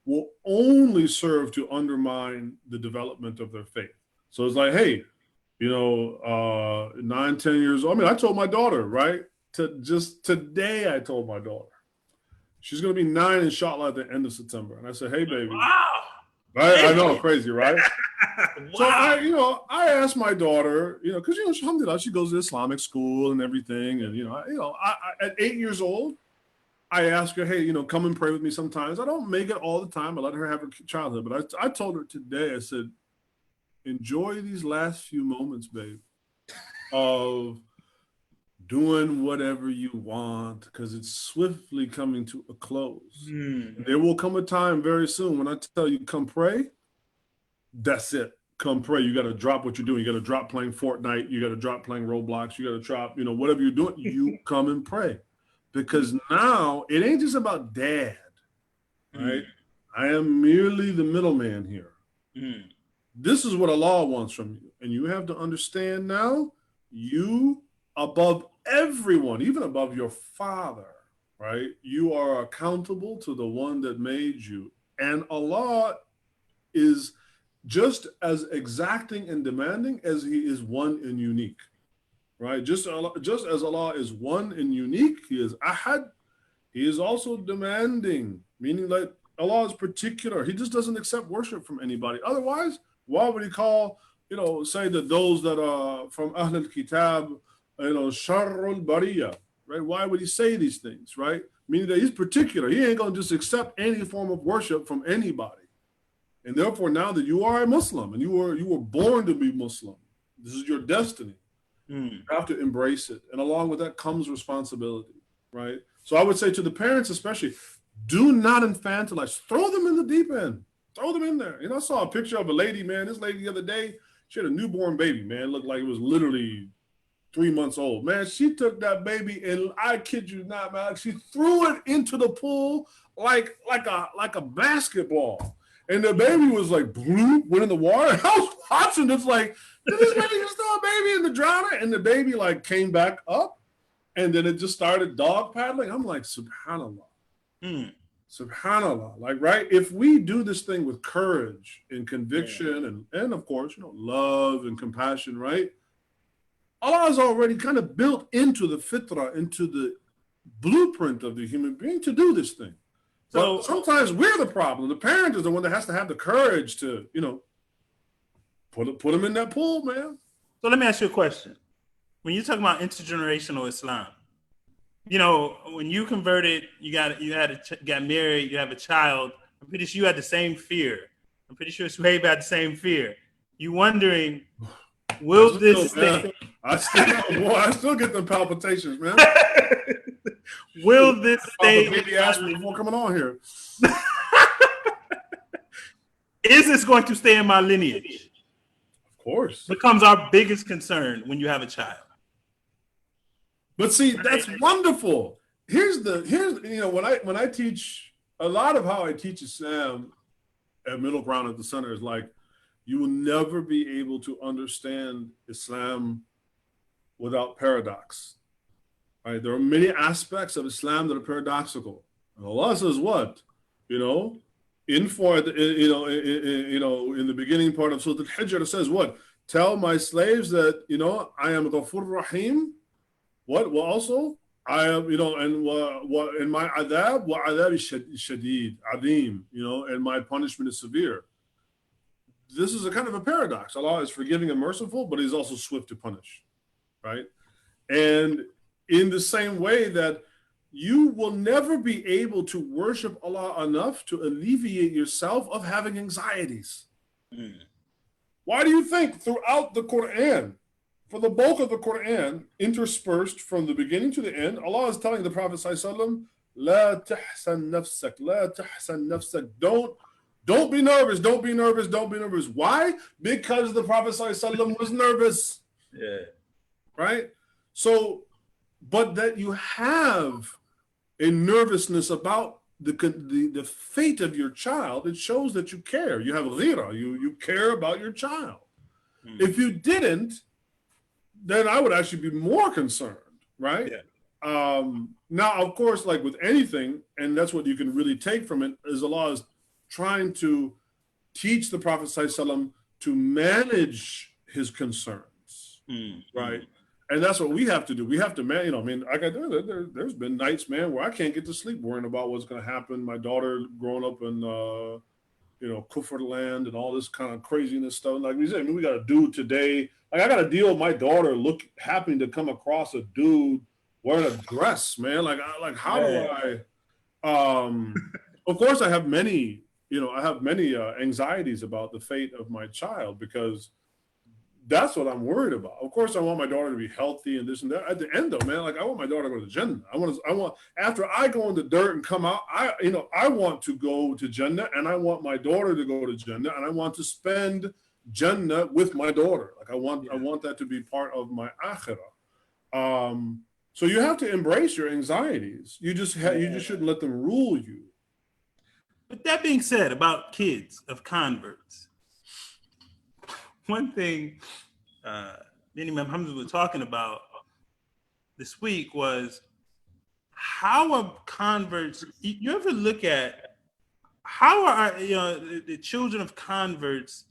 will only serve to undermine the development of their faith. So it's like, hey, 9, 10 years old. I mean, I told my daughter, right? Just today, I told my daughter. She's going to be 9, inshallah, at the end of September. And I said, hey, baby. Wow. Right? I know, crazy, right? Wow. So I asked my daughter, because, alhamdulillah, she goes to Islamic school and everything. And, at 8 years old, I asked her, hey, come and pray with me sometimes. I don't make it all the time. I let her have her childhood. But I told her today, I said, enjoy these last few moments, babe, of doing whatever you want, because it's swiftly coming to a close. There will come a time very soon when I tell you, come pray, that's it. Come pray. You got to drop what you're doing. You got to drop playing Fortnite. You got to drop playing Roblox. You got to drop, whatever you're doing, you come and pray. Because now it ain't just about dad, right? I am merely the middleman here. This is what Allah wants from you. And you have to understand now, you above everyone, even above your father, right? You are accountable to the one that made you. And Allah is just as exacting and demanding as he is one and unique, right? Just as Allah is one and unique, he is ahad, he is also demanding, meaning like Allah is particular. He just doesn't accept worship from anybody. Otherwise, why would he call, say that those that are from Ahl al-Kitab, Sharrul Bariya, right? Why would he say these things, right? Meaning that he's particular. He ain't going to just accept any form of worship from anybody. And therefore, now that you are a Muslim and you were born to be Muslim, this is your destiny. You have to embrace it. And along with that comes responsibility, right? So I would say to the parents especially, do not infantilize. Throw them in the deep end. Throw them in there. I saw a picture of a lady, man. This lady the other day, she had a newborn baby, man. It looked like it was literally 3 months old. Man, she took that baby and I kid you not, man, she threw it into the pool like a basketball. And the baby was like, went in the water. I was watching this like, Did this lady just throw a baby in the drowner? And the baby like came back up, and then it just started dog paddling. I'm like, subhanallah. Subhanallah. Like, right? If we do this thing with courage and conviction and of course, love and compassion, right? Allah is already kind of built into the fitrah, into the blueprint of the human being to do this thing. So but sometimes we're the problem. The parent is the one that has to have the courage to, put them in that pool, man. So let me ask you a question. When you're talking about intergenerational Islam, when you converted, got married, you have a child. I'm pretty sure you had the same fear. I'm pretty sure Suhaib had the same fear. You wondering, will this stay? I still get the palpitations, man. Will this stay? Baby asked me before coming on here. Is this going to stay in my lineage? Of course. Becomes our biggest concern when you have a child. But see, that's wonderful. Here's when I teach, a lot of how I teach Islam at Middle Ground at the Center is like, you will never be able to understand Islam without paradox. Right? There are many aspects of Islam that are paradoxical. And Allah says what? In the beginning part of Surah Al-Hijr, it says what? Tell my slaves that, I am Ghafur Rahim. What? Well, also, I am, and my adab, wa adab is shadid, adim, and my punishment is severe. This is a kind of a paradox. Allah is forgiving and merciful, but he's also swift to punish, right? And in the same way that you will never be able to worship Allah enough to alleviate yourself of having anxieties. Why do you think throughout the Quran, for the bulk of the Quran, interspersed from the beginning to the end, Allah is telling the Prophet ﷺ, La tahsan nafsak, la tahsan nafsak. Don't be nervous, don't be nervous, don't be nervous. Why? Because the Prophet ﷺ was nervous. Yeah. Right? So, but that you have a nervousness about the fate of your child, it shows that you care. You have ghira, you care about your child. If you didn't, then I would actually be more concerned, right? Yeah. Now, of course, like with anything, and that's what you can really take from it, is Allah is trying to teach the Prophet ﷺ to manage his concerns, right? And that's what we have to do. We have to manage, there's been nights, man, where I can't get to sleep worrying about what's going to happen. My daughter growing up in, Kufr land and all this kind of craziness stuff. Like we said, we got a dude today. Like I got to deal with my daughter happening to come across a dude wearing a dress, man. How do I, of course I have many anxieties about the fate of my child because that's what I'm worried about. Of course, I want my daughter to be healthy and this and that. At the end, though, man, I want my daughter to go to Jannah. I want after I go in the dirt and come out, I want to go to Jannah, and I want my daughter to go to Jannah, and I want to spend Jannah with my daughter. I want that to be part of my akhirah. So you have to embrace your anxieties. You just shouldn't let them rule you. But that being said, about kids of converts. One thing Imam Hamza was talking about this week was how are converts, you ever look at how are the children of converts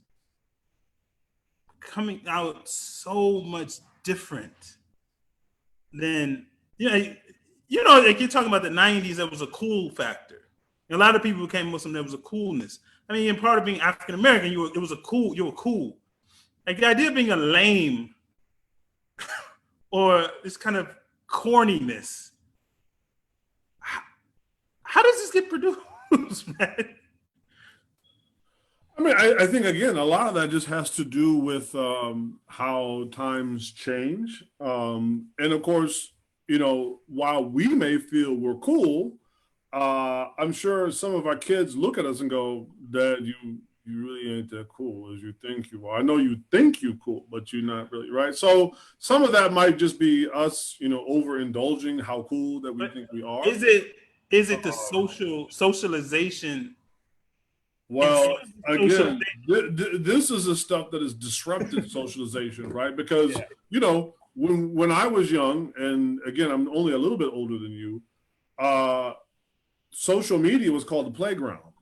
coming out so much different than, like you're talking about the 90s, that was a cool factor. And a lot of people became Muslim, there was a coolness. I mean, in part of being African American, you were cool. Like the idea of being a lame or this kind of corniness. How does this get produced, man? I mean, I think, again, a lot of that just has to do with how times change. And of course, while we may feel we're cool, I'm sure some of our kids look at us and go, Dad, you really ain't that cool as you think you are. I know you think you cool, but you're not really, right? So some of that might just be us, overindulging how cool that we think we are. Is it the socialization Well, social again, this is the stuff that has disrupted socialization, right? Because you know, when I was young, and again, I'm only a little bit older than you. Social media was called the playground.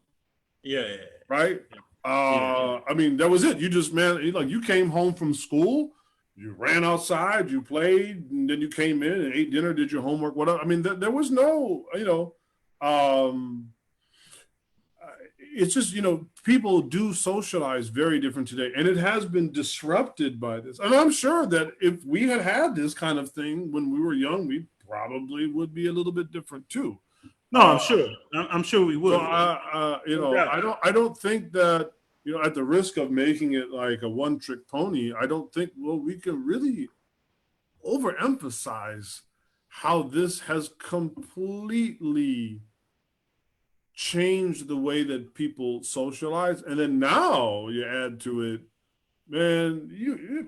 Yeah. Right. I mean, that was it. You just, man, like you came home from school, you ran outside, you played, and then you came in and ate dinner, did your homework, whatever. I mean, there was no, it's just, people do socialize very different today, and it has been disrupted by this. And I'm sure that if we had had this kind of thing when we were young, we probably would be a little bit different too. No, I'm sure. I'm sure we would. So I don't think that, at the risk of making it like a one-trick pony, I don't think we can really overemphasize how this has completely changed the way that people socialize. And then now you add to it, man,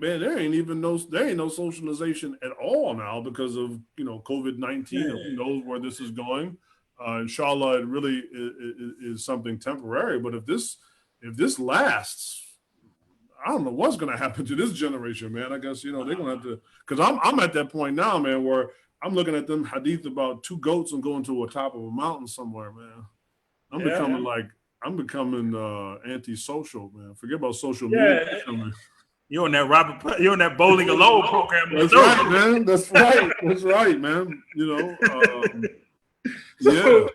there ain't no socialization at all now because of COVID-19. Who knows where this is going? Inshallah, it really is something temporary. But if this lasts, I don't know what's going to happen to this generation, man. I guess they're going to have to, because I'm at that point now, man, where I'm looking at them hadith about two goats and going to the top of a mountain somewhere, man. I'm becoming antisocial, man. Forget about social media. You're on that bowling alone program. That's right, man. That's right, man. So,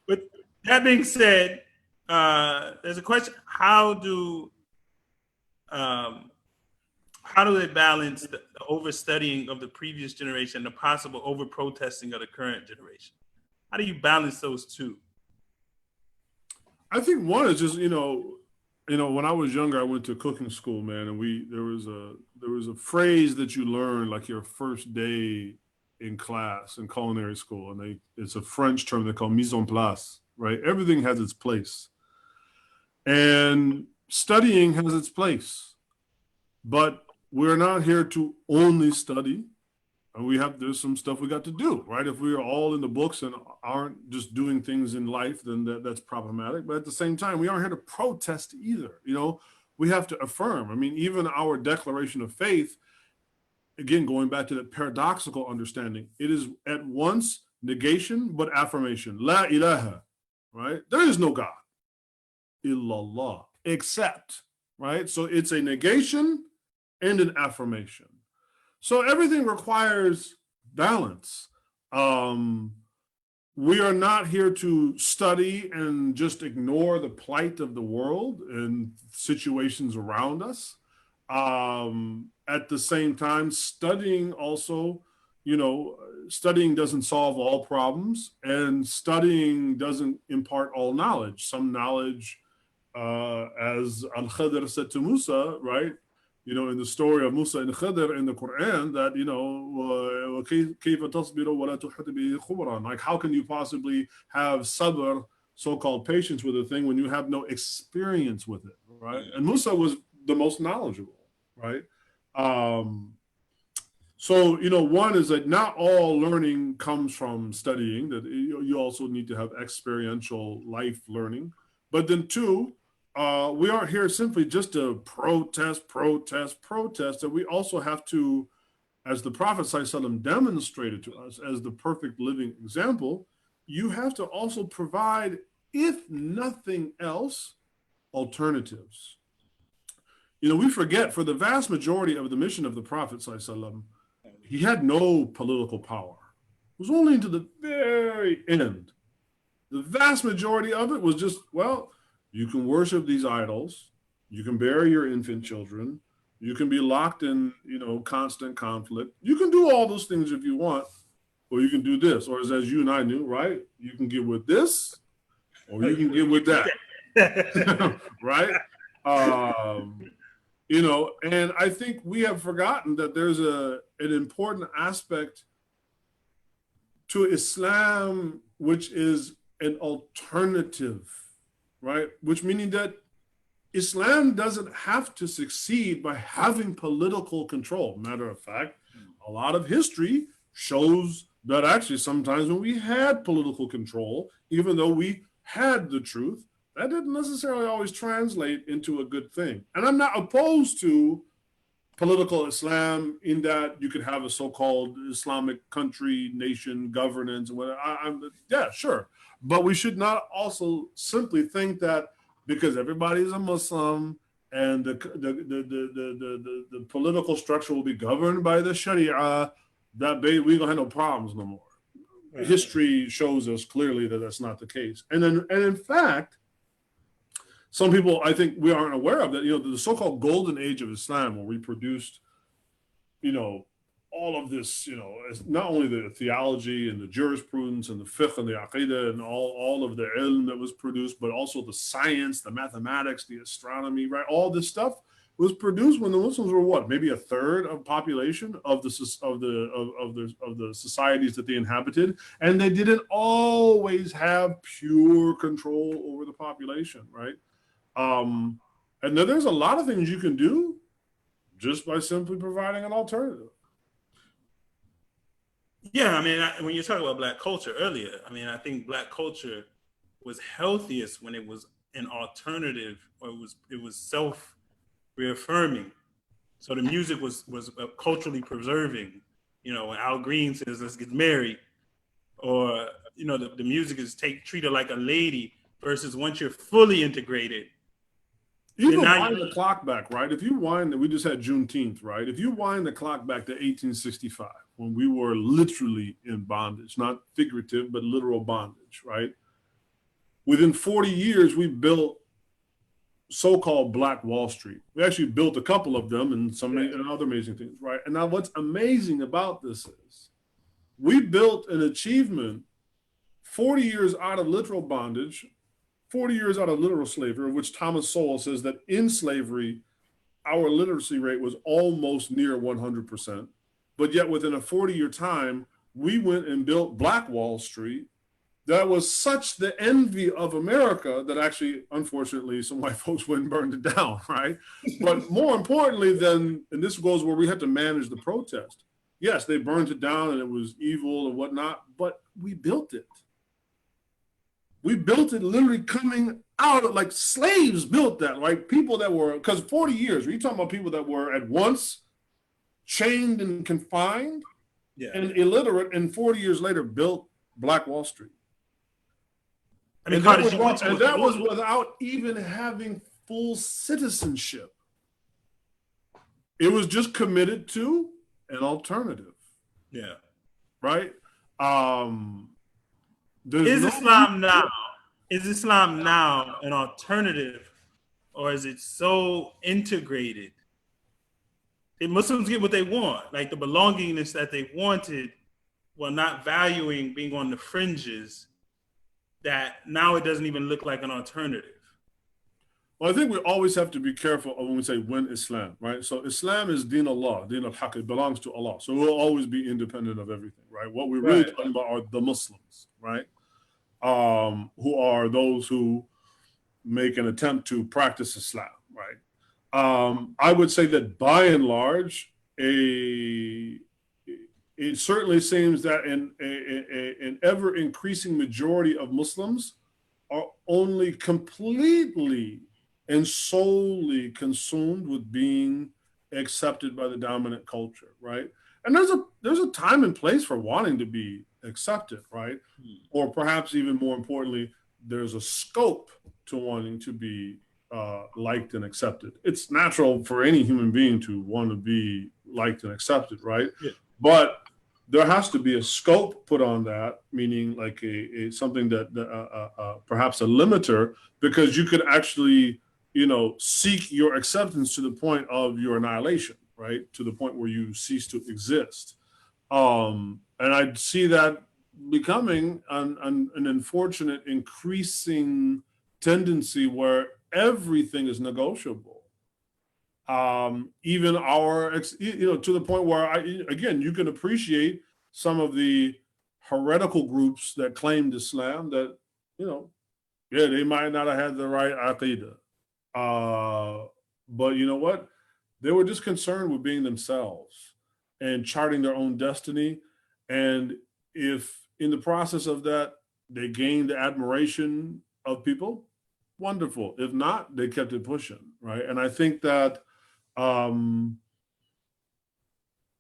with that being said, there's a question: how do they balance the overstudying of the previous generation and the possible over protesting of the current generation? How do you balance those two? I think one is just when I was younger, I went to cooking school, man, and there was a phrase that you learned like your first day in class in culinary school, and it's a French term they call mise en place, right? Everything has its place, and studying has its place, but we're not here to only study, and there's some stuff we got to do, right? If we are all in the books and aren't just doing things in life, then that's problematic. But at the same time, we aren't here to protest either. We have to affirm. I mean, even our declaration of faith, again, going back to that paradoxical understanding, it is at once negation but affirmation. La ilaha, right? There is no God, illallah, except, right? So it's a negation and an affirmation. So everything requires balance. We are not here to study and just ignore the plight of the world and situations around us. At the same time, studying also, studying doesn't solve all problems, and studying doesn't impart all knowledge. Some knowledge, as Al-Khidr said to Musa, right? In the story of Musa and Khidr in the Quran, that, like, how can you possibly have sabr, so-called patience with a thing when you have no experience with it, right? And Musa was the most knowledgeable, right? So, one is that not all learning comes from studying, that you also need to have experiential life learning. But then two, we aren't here simply just to protest, that we also have to, as the Prophet ﷺ demonstrated to us as the perfect living example, you have to also provide, if nothing else, alternatives. We forget, for the vast majority of the mission of the Prophet ﷺ, he had no political power. It was only into the very end. The vast majority of it was just, you can worship these idols, you can bury your infant children, you can be locked in, constant conflict. You can do all those things if you want, or you can do this, or as you and I knew, right? You can get with this, or you can get with that, right? And I think we have forgotten that there's an important aspect to Islam, which is an alternative, right? Which meaning that Islam doesn't have to succeed by having political control. Matter of fact, a lot of history shows that actually sometimes when we had political control, even though we had the truth, that didn't necessarily always translate into a good thing. And I'm not opposed to political Islam in that you could have a so-called Islamic country, nation, governance, and whatever. Yeah, sure. But we should not also simply think that because everybody's a Muslim and the political structure will be governed by the Sharia, that we gonna have no problems no more. Right. History shows us clearly that that's not the case. And in fact, some people, I think, we aren't aware of that. The so-called golden age of Islam, where we produced, all of this, not only the theology and the jurisprudence and the fiqh and the aqidah and all of the ilm that was produced, but also the science, the mathematics, the astronomy, right? All this stuff was produced when the Muslims were what? Maybe a third of population of the societies that they inhabited, and they didn't always have pure control over the population, right? And then there's a lot of things you can do just by simply providing an alternative. Yeah, I mean, when you talk about Black culture earlier, I mean, I think Black culture was healthiest when it was an alternative, or it was self-reaffirming. So the music was culturally preserving. When Al Green says, "Let's get married," or the music is treated like a lady, versus once you're fully integrated. You can wind the clock back, right? If you wind, we just had Juneteenth, right? If you wind the clock back to 1865, when we were literally in bondage, not figurative, but literal bondage, right? Within 40 years, we built so-called Black Wall Street. We actually built a couple of them and and other amazing things, right? And now what's amazing about this is we built an achievement 40 years out of literal bondage, 40 years out of literal slavery, which Thomas Sowell says that in slavery, our literacy rate was almost near 100%. But yet within a 40-year time, we went and built Black Wall Street. That was such the envy of America that actually, unfortunately, some white folks went and burned it down, right? But more importantly and this goes where we had to manage the protest. Yes, they burned it down and it was evil and whatnot, but we built it. We built it literally coming out of, like, slaves built that, like people that were, because 40 years, you're talking about people that were at once chained and confined and illiterate, and 40 years later built Black Wall Street. I mean, that was without even having full citizenship. It was just committed to an alternative. Yeah. Right? Is Islam now an alternative, or is it so integrated? The Muslims get what they want, like the belongingness that they wanted, while not valuing being on the fringes, that now it doesn't even look like an alternative. Well, I think we always have to be careful when we say when Islam, right? So Islam is Deen Allah, Deen al-Haq, it belongs to Allah. So we'll always be independent of everything, right? What we're really talking about are the Muslims, right? Who are those who make an attempt to practice Islam, right? I would say that by and large, it certainly seems that an ever increasing majority of Muslims are only completely and solely consumed with being accepted by the dominant culture, right? And there's a time and place for wanting to be accepted, right? Or perhaps even more importantly, there's a scope to wanting to be liked and accepted. It's natural for any human being to want to be liked and accepted, right? Yeah. But there has to be a scope put on that, meaning like a something that perhaps a limiter, because you could actually, seek your acceptance to the point of your annihilation, right? To the point where you cease to exist. And I see that becoming an unfortunate increasing tendency where everything is negotiable. Even to the point where you can appreciate some of the heretical groups that claimed Islam that, they might not have had the right aqidah. But you know what? They were just concerned with being themselves and charting their own destiny. And if in the process of that, they gained the admiration of people, wonderful. If not, they kept it pushing, right? And I think that um,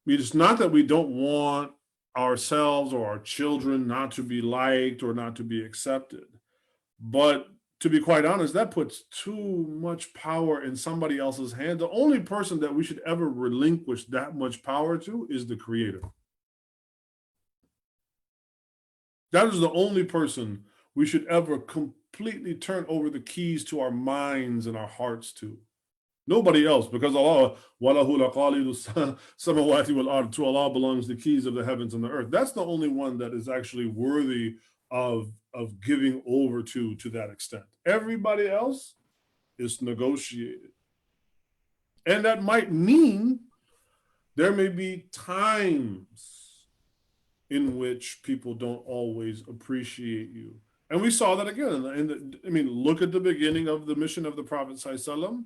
it's not that we don't want ourselves or our children not to be liked or not to be accepted, but to be quite honest, that puts too much power in somebody else's hand. The only person that we should ever relinquish that much power to is the creator. That is the only person we should ever completely turn over the keys to our minds and our hearts to. Nobody else, because Allah, to Allah belongs the keys of the heavens and the earth. That's the only one that is actually worthy of giving over to that extent. Everybody else is negotiated. And that might mean there may be times in which people don't always appreciate you. And we saw that again. Look at the beginning of the mission of the Prophet ﷺ.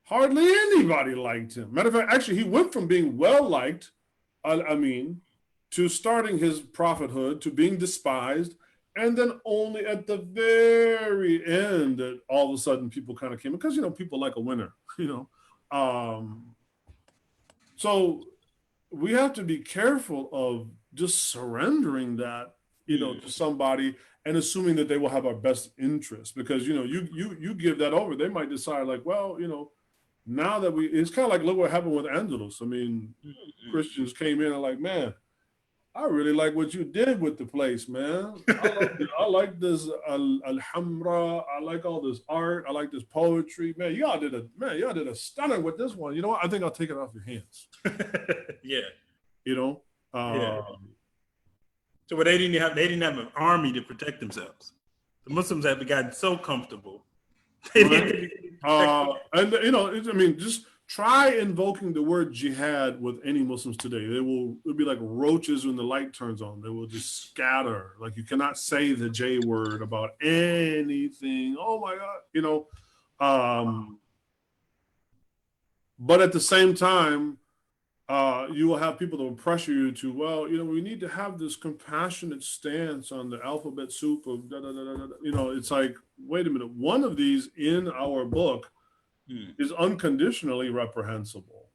Hardly anybody liked him. Matter of fact, actually, he went from being well-liked, to starting his prophethood, to being despised, and then only at the very end that all of a sudden people kind of came, because, people like a winner, So we have to be careful of just surrendering that, to somebody and assuming that they will have our best interest, because, you give that over, they might decide like, well, now that it's kind of like, look what happened with Angelus. Christians came in and like, man, I really like what you did with the place, man. I like this Alhambra. I like all this art. I like this poetry, man. Y'all did a stunner with this one. You know what? I think I'll take it off your hands. Yeah. Yeah. So they didn't have an army to protect themselves. The Muslims have gotten so comfortable. Just try invoking the word jihad with any Muslims today. It'll be like roaches when the light turns on. They will just scatter. Like, you cannot say the J word about anything. Oh my God, But at the same time, you will have people that will pressure you to, we need to have this compassionate stance on the alphabet soup of da da da da da. It's like, wait a minute. One of these in our book is unconditionally reprehensible,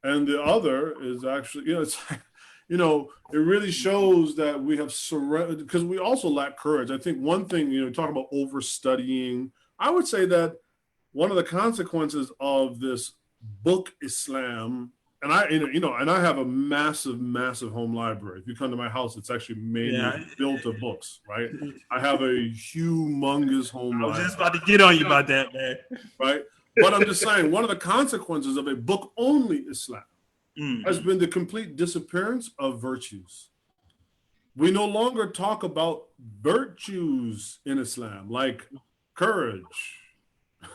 and the other is actually, it's like, it really shows that we have surrendered, because we also lack courage. I think one thing, talk about overstudying. I would say that one of the consequences of this book Islam. And I have a massive, massive home library. If you come to my house, it's actually built of books, right? I have a humongous home library. I was just about to get on you about that, man. Right? But I'm just saying, one of the consequences of a book-only Islam has been the complete disappearance of virtues. We no longer talk about virtues in Islam, like courage,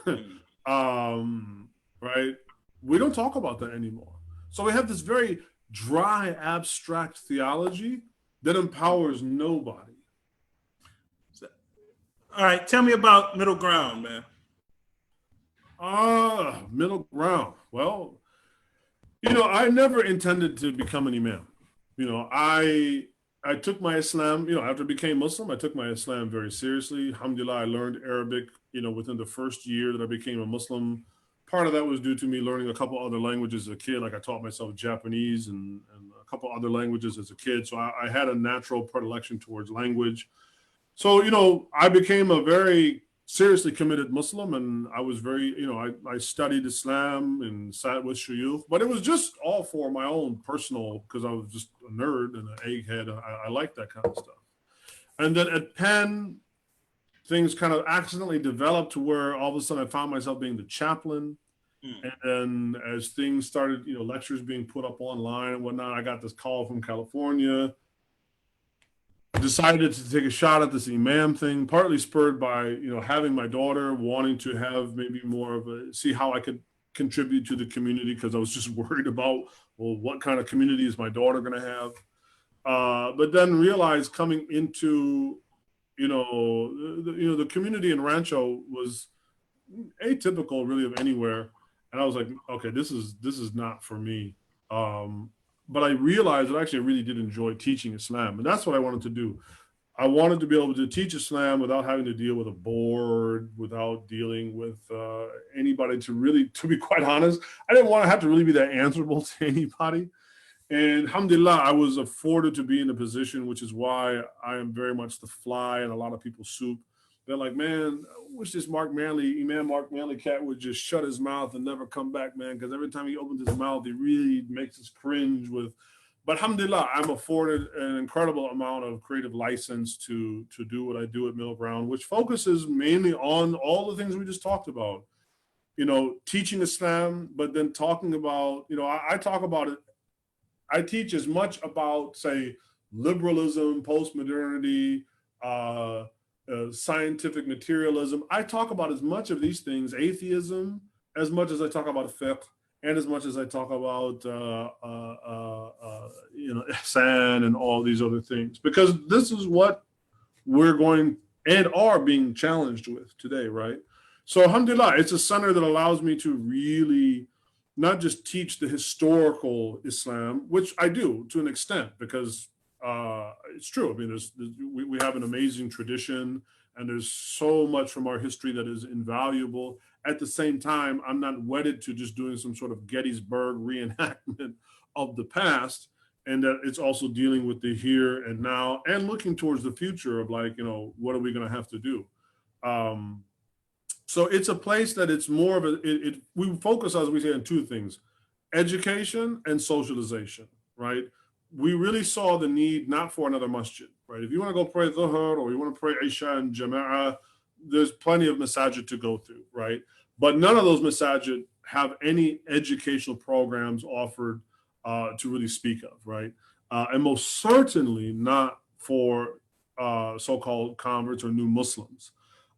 right? We don't talk about that anymore. So we have this very dry, abstract theology that empowers nobody. All right, tell me about middle ground, man. Middle ground. Well, I never intended to become an imam. I took my Islam, after I became Muslim, I took my Islam very seriously. Alhamdulillah, I learned Arabic, within the first year that I became a Muslim. Part of that was due to me learning a couple other languages as a kid. Like, I taught myself Japanese and a couple other languages as a kid. So I had a natural predilection towards language. So, I became a very seriously committed Muslim, and I was very, I studied Islam and sat with shuyukh, but it was just all for my own personal, because I was just a nerd and an egghead. I like that kind of stuff. And then at Penn, things kind of accidentally developed to where all of a sudden I found myself being the chaplain. And then as things started, lectures being put up online and whatnot, I got this call from California. I decided to take a shot at this imam thing, partly spurred by, having my daughter, wanting to have maybe more of see how I could contribute to the community, because I was just worried about, well, what kind of community is my daughter going to have? But then realized coming into the community in Rancho was atypical, really, of anywhere, and I was like, okay, this is not for me. But I realized that actually I really did enjoy teaching Islam, and that's what I wanted to do. I wanted to be able to teach Islam without having to deal with a board, without dealing with anybody. To be quite honest, I didn't want to have to really be that answerable to anybody. And alhamdulillah, I was afforded to be in a position, which is why I am very much the fly in a lot of people's soup. They're like, man, I wish this Imam Marc Manley cat would just shut his mouth and never come back, man, because every time he opens his mouth, he really makes us cringe with. But alhamdulillah, I'm afforded an incredible amount of creative license to do what I do at Middle Ground, which focuses mainly on all the things we just talked about. Teaching Islam, but then talking about, I talk about it. I teach as much about, say, liberalism, postmodernity, scientific materialism. I talk about as much of these things, atheism, as much as I talk about fiqh, and as much as I talk about, ihsan and all these other things, because this is what we're going and are being challenged with today, right? So alhamdulillah, it's a center that allows me to really not just teach the historical Islam, which I do to an extent, because it's true. I mean, we have an amazing tradition, and there's so much from our history that is invaluable. At the same time, I'm not wedded to just doing some sort of Gettysburg reenactment of the past, and that it's also dealing with the here and now and looking towards the future of, like, what are we going to have to do? So it's a place that it's more of we focus, as we say, on two things: education and socialization, right? We really saw the need not for another masjid, right? If you want to go pray Dhuhr or you want to pray Isha and Jama'ah, there's plenty of masajid to go through, right? But none of those masajid have any educational programs offered to really speak of, right? And most certainly not for so-called converts or new Muslims.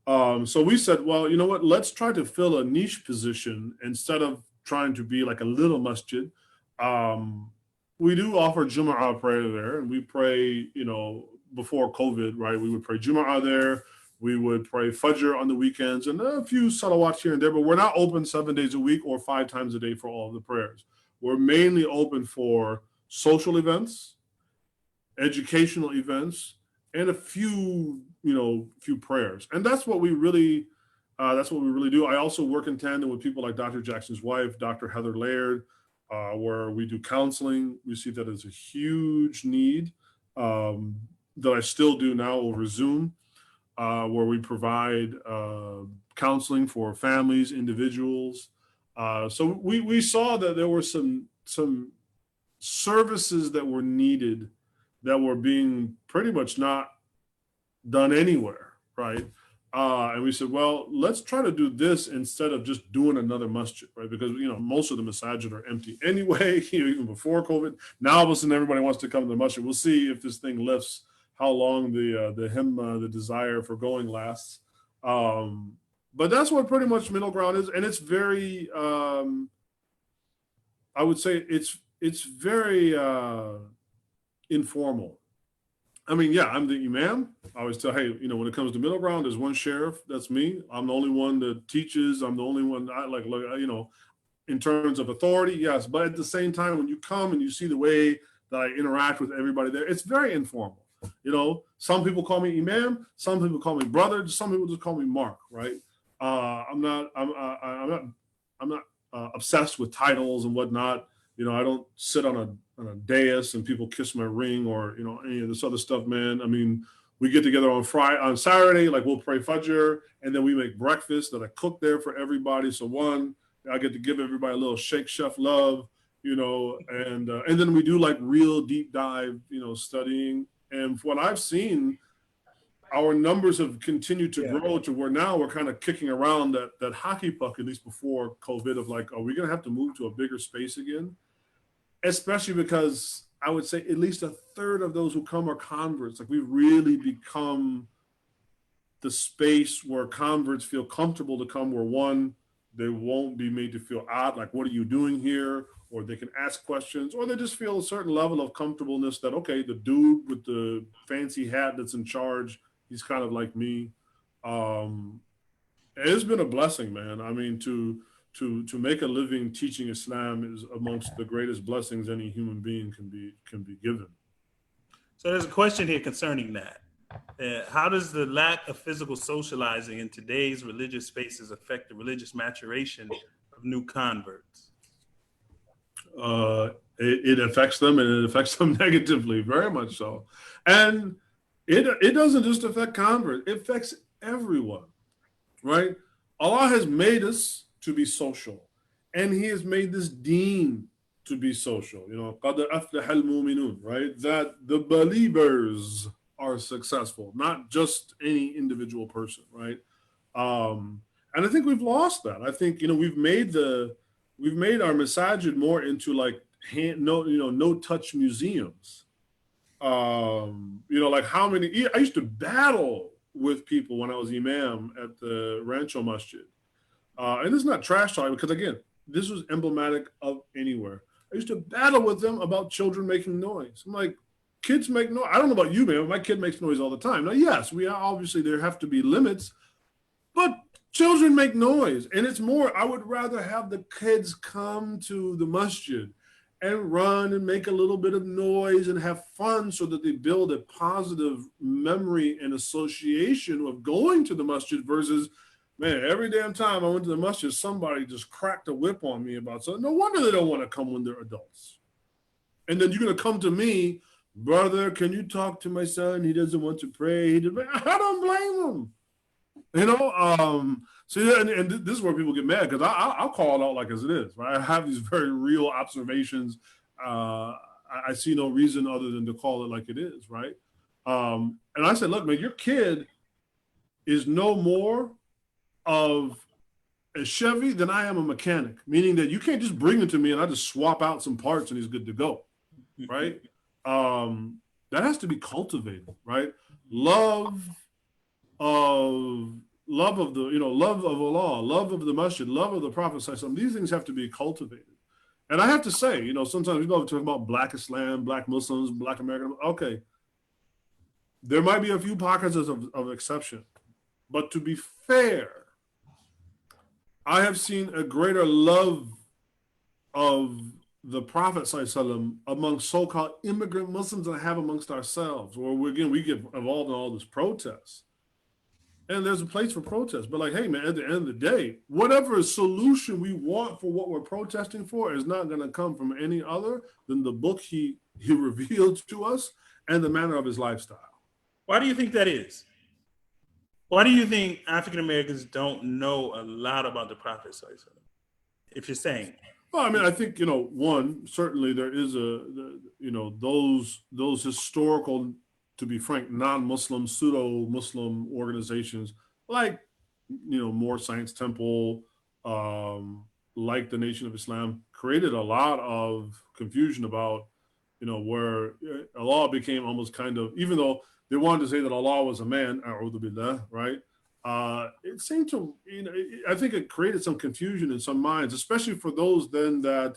So we said, well, you know what? Let's try to fill a niche position instead of trying to be like a little masjid. We do offer Jum'ah prayer there, and we pray, before COVID, right? We would pray Jum'ah there. We would pray Fajr on the weekends and a few salawats here and there, but we're not open 7 days a week or 5 times a day for all of the prayers. We're mainly open for social events, educational events, and a few prayers. And that's what we really do. I also work in tandem with people like Dr. Jackson's wife, Dr. Heather Laird, where we do counseling. We see that as a huge need that I still do now over Zoom, where we provide counseling for families, individuals. So we saw that there were some services that were needed that were being pretty much not done anywhere, right? And we said, well, let's try to do this instead of just doing another masjid, right? Because, most of the masajid are empty anyway, even before COVID. Now, all of a sudden, everybody wants to come to the masjid. We'll see if this thing lifts, how long the desire for going lasts. But that's what pretty much Middle Ground is. And it's very, I would say it's very informal. I mean, yeah, I'm the Imam. I always tell, hey, when it comes to Middle Ground, there's one sheriff. That's me. I'm the only one that teaches. I'm the only one I like, in terms of authority, yes. But at the same time, when you come and you see the way that I interact with everybody there, it's very informal. Some people call me Imam. Some people call me brother. Some people just call me Marc, right? I'm not obsessed with titles and whatnot. I don't sit on a dais and people kiss my ring or any of this other stuff, man. I mean, we get together on Saturday, like we'll pray Fajr, and then we make breakfast that I cook there for everybody. So I get to give everybody a little Sheikh Chef love, and then we do like real deep dive, studying. And what I've seen, our numbers have continued to grow to where now we're kind of kicking around that hockey puck, at least before COVID, of like, are we going to have to move to a bigger space again? Especially because I would say at least a third of those who come are converts. Like, we've really become the space where converts feel comfortable to come, where one, they won't be made to feel odd, like, what are you doing here? Or they can ask questions, or they just feel a certain level of comfortableness that, okay, the dude with the fancy hat that's in charge, he's kind of like me. It's been a blessing, man. I mean, to make a living teaching Islam is amongst the greatest blessings any human being can be given. So there's a question here concerning that. How does the lack of physical socializing in today's religious spaces affect the religious maturation of new converts? It affects them, and it affects them negatively, very much so. And it doesn't just affect converts; it affects everyone, right? Allah has made us to be social, and He has made this deen to be social. You know, قَدْ أَفْلَحَ الْمُؤْمِنُونَ, right? That the believers are successful, not just any individual person, right? And I think we've lost that. I think, you know, we've made our masajid more into like no touch museums. You know, like how many I used to battle with people when I was imam at the Rancho Masjid. And this is not trash talking, because again, this was emblematic of anywhere. I used to battle with them about children making noise. I'm like, kids make noise. I don't know about you, man, but my kid makes noise all the time. Now, yes, obviously there have to be limits, but children make noise. And it's more, I would rather have the kids come to the masjid and run and make a little bit of noise and have fun, so that they build a positive memory and association of going to the masjid, versus, man, every damn time I went to the masjid, somebody just cracked a whip on me about something. No wonder they don't want to come when they're adults. And then you're going to come to me, brother, can you talk to my son? He doesn't want to pray. I don't blame him. You know, so yeah, and this is where people get mad, because I'll call it out like as it is, right? I have these very real observations. I see no reason other than to call it like it is, right? And I said, look, man, your kid is no more of a Chevy than I am a mechanic, meaning that you can't just bring him to me and I just swap out some parts and he's good to go, right? That has to be cultivated, right? Love of the, you know, love of Allah, love of the masjid, love of the Prophet. These things have to be cultivated. And I have to say, you know, sometimes we talk about Black Islam, Black Muslims, Black American. Okay, there might be a few pockets of exception, but to be fair, I have seen a greater love of the Prophet ﷺ among so-called immigrant Muslims than I have amongst ourselves, where we get involved in all this protest. And there's a place for protest. But like, hey, man, at the end of the day, whatever solution we want for what we're protesting for is not going to come from any other than the book he revealed to us and the manner of his lifestyle. Why do you think that is? Why do you think African Americans don't know a lot about the Prophet, if you're saying? Well, I mean, I think, you know, one, certainly there is those historical, to be frank, non-Muslim, pseudo-Muslim organizations like, you know, More Science Temple, like the Nation of Islam, created a lot of confusion about, you know, where Allah became almost kind of, even though they wanted to say that Allah was a man, a'udhu billah, right? It seemed to, you know, I think it created some confusion in some minds, especially for those then that,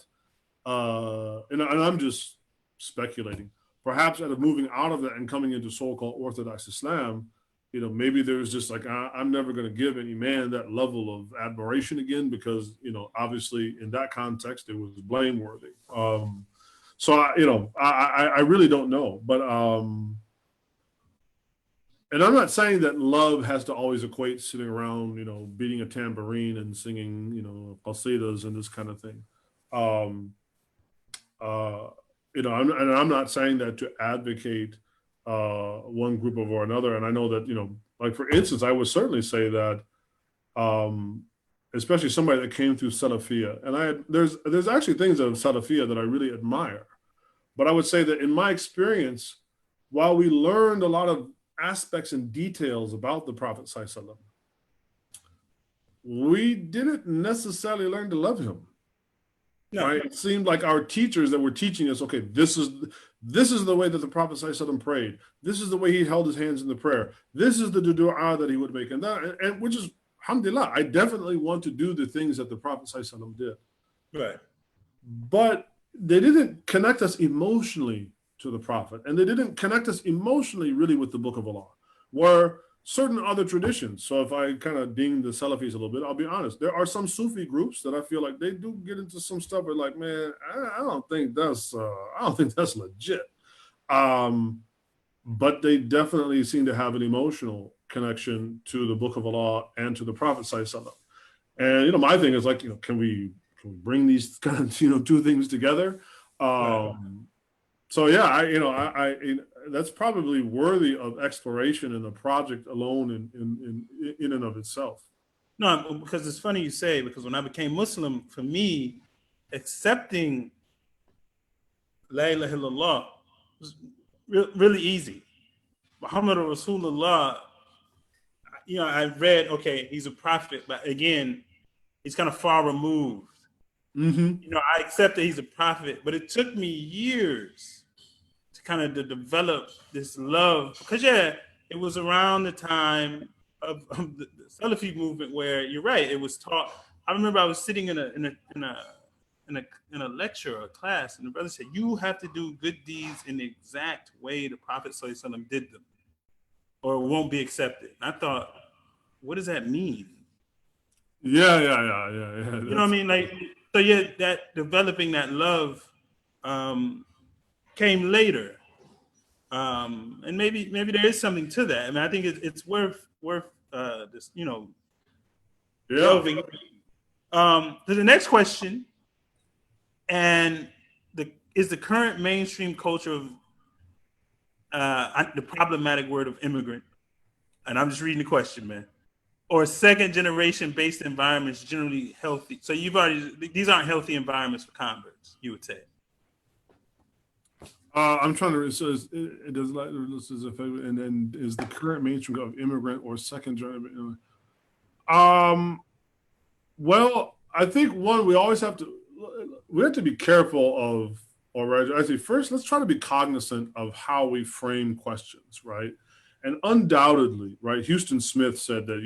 and I'm just speculating, perhaps out of moving out of that and coming into so-called Orthodox Islam, you know, maybe there's just like, I'm never going to give any man that level of admiration again, because, you know, obviously in that context, it was blameworthy. So, I really don't know, but, and I'm not saying that love has to always equate sitting around, you know, beating a tambourine and singing, you know, qasidas and this kind of thing. You know, I'm not saying that to advocate one group over another. And I know that, you know, like for instance, I would certainly say that, especially somebody that came through Salafiyah, and there's actually things of Salafiyah that I really admire. But I would say that in my experience, while we learned a lot of aspects and details about the Prophet ﷺ, we didn't necessarily learn to love him. No. Right? It seemed like our teachers that were teaching us, okay, this is the way that the Prophet ﷺ prayed. This is the way he held his hands in the prayer. This is the dua that he would make, and which is, alhamdulillah, I definitely want to do the things that the Prophet ﷺ did. Right. But they didn't connect us emotionally to the Prophet, and they didn't connect us emotionally really with the Book of Allah, where certain other traditions. So if I kind of ding the Salafis a little bit, I'll be honest, there are some Sufi groups that I feel like they do get into some stuff where like, man, I don't think that's legit. but they definitely seem to have an emotional connection to the Book of Allah and to the Prophet Sallallahu. And my thing is like, can we bring these kind of two things together? So yeah, I that's probably worthy of exploration in the project alone in and of itself. No, because it's funny you say, because when I became Muslim, for me, accepting La ilaha illallah was really easy. Muhammad Rasulullah, I read, okay, he's a prophet, but again, he's kind of far removed. Mm-hmm. I accept that he's a prophet, but it took me years to kind of develop this love, because it was around the time of the Salafi movement where you're right, it was taught. I remember I was sitting in a lecture or a class, and the brother said, "You have to do good deeds in the exact way the Prophet ﷺ did them, or it won't be accepted." And I thought, what does that mean? Yeah. You know what I mean? Like, so yeah, that developing that love came later, and maybe there is something to that. I mean, I think it's worth this, delving. To the next question, and is the current mainstream culture of the problematic word of immigrant, and I'm just reading the question, man, or second generation based environments generally healthy? So these aren't healthy environments for converts, you would say. I'm trying to. It says it does like this is effective, and then is the current mainstream of immigrant or second generation? Well, I think we have to be careful of, or right, I say first, let's try to be cognizant of how we frame questions, right? And undoubtedly, right, Houston Smith said that,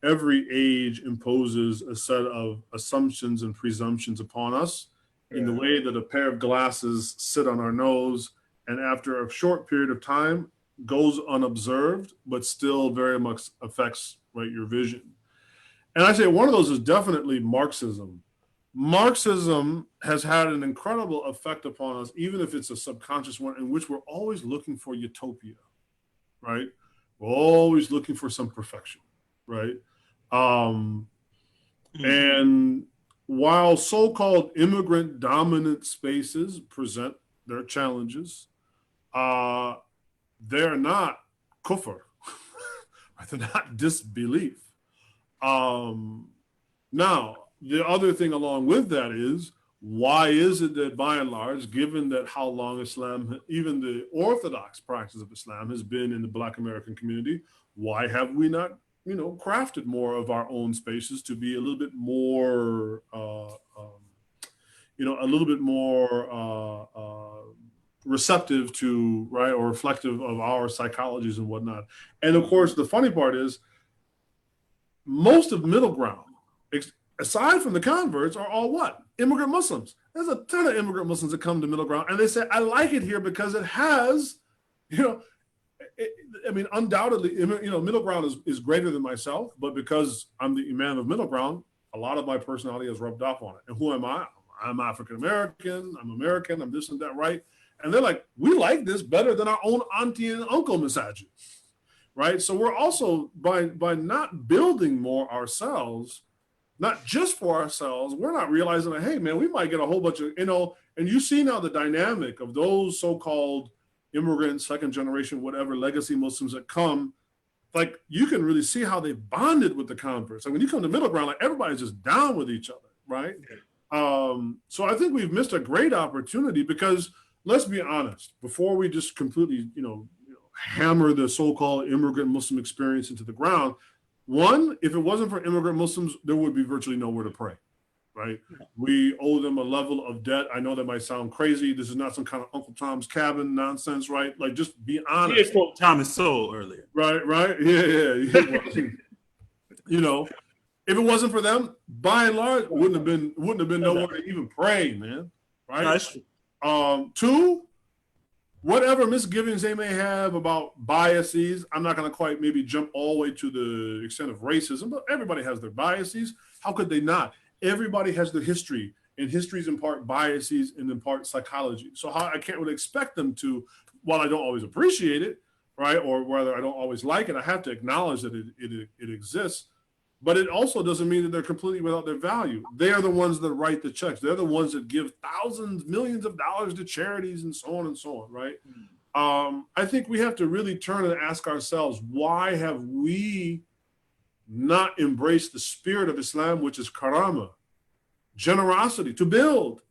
every age imposes a set of assumptions and presumptions upon us in the way that a pair of glasses sit on our nose and after a short period of time goes unobserved, but still very much affects, right, your vision. And I say one of those is definitely Marxism. Marxism has had an incredible effect upon us, even if it's a subconscious one, in which we're always looking for utopia, right? We're always looking for some perfection, right? And while so-called immigrant dominant spaces present their challenges, they're not kufr. They're not disbelief. Now, the other thing along with that is, why is it that by and large, given that how long Islam, even the orthodox practice of Islam has been in the Black American community, why have we not, crafted more of our own spaces to be a little bit more, receptive to, right, or reflective of our psychologies and whatnot. And of course, the funny part is, most of middle ground, aside from the converts, are all what? Immigrant Muslims. There's a ton of immigrant Muslims that come to middle ground, and they say, I like it here because it has, undoubtedly, middle ground is greater than myself, but because I'm the Imam of middle ground, a lot of my personality has rubbed off on it. And who am I? I'm African American, I'm American, I'm this and that, right? And they're like, we like this better than our own auntie and uncle masajid, right? So we're also, by not building more ourselves, not just for ourselves, we're not realizing that, hey, man, we might get a whole bunch of, and you see now the dynamic of those so-called immigrants, second generation, whatever, legacy Muslims that come, like you can really see how they bonded with the converts. Like when you come to middle ground, like everybody's just down with each other, right? So I think we've missed a great opportunity because let's be honest, before we just completely, hammer the so-called immigrant Muslim experience into the ground, one, if it wasn't for immigrant Muslims, there would be virtually nowhere to pray, right? We owe them a level of debt. I know that might sound crazy. This is not some kind of Uncle Tom's Cabin nonsense, right? Like, just be honest. You quote Thomas Sowell earlier. Right? Yeah. If it wasn't for them, by and large, wouldn't have been nowhere to even pray, man. Right? That's true. Two, whatever misgivings they may have about biases, I'm not going to quite maybe jump all the way to the extent of racism, but everybody has their biases. How could they not? Everybody has their history, and history is in part biases and in part psychology. So I can't really expect them to while I don't always appreciate it, right, or whether I don't always like it, I have to acknowledge that it exists. But it also doesn't mean that they're completely without their value. They are the ones that write the checks. They're the ones that give thousands, millions of dollars to charities and so on, right? I think we have to really turn and ask ourselves, why have we not embraced the spirit of Islam, which is karama, generosity, to build,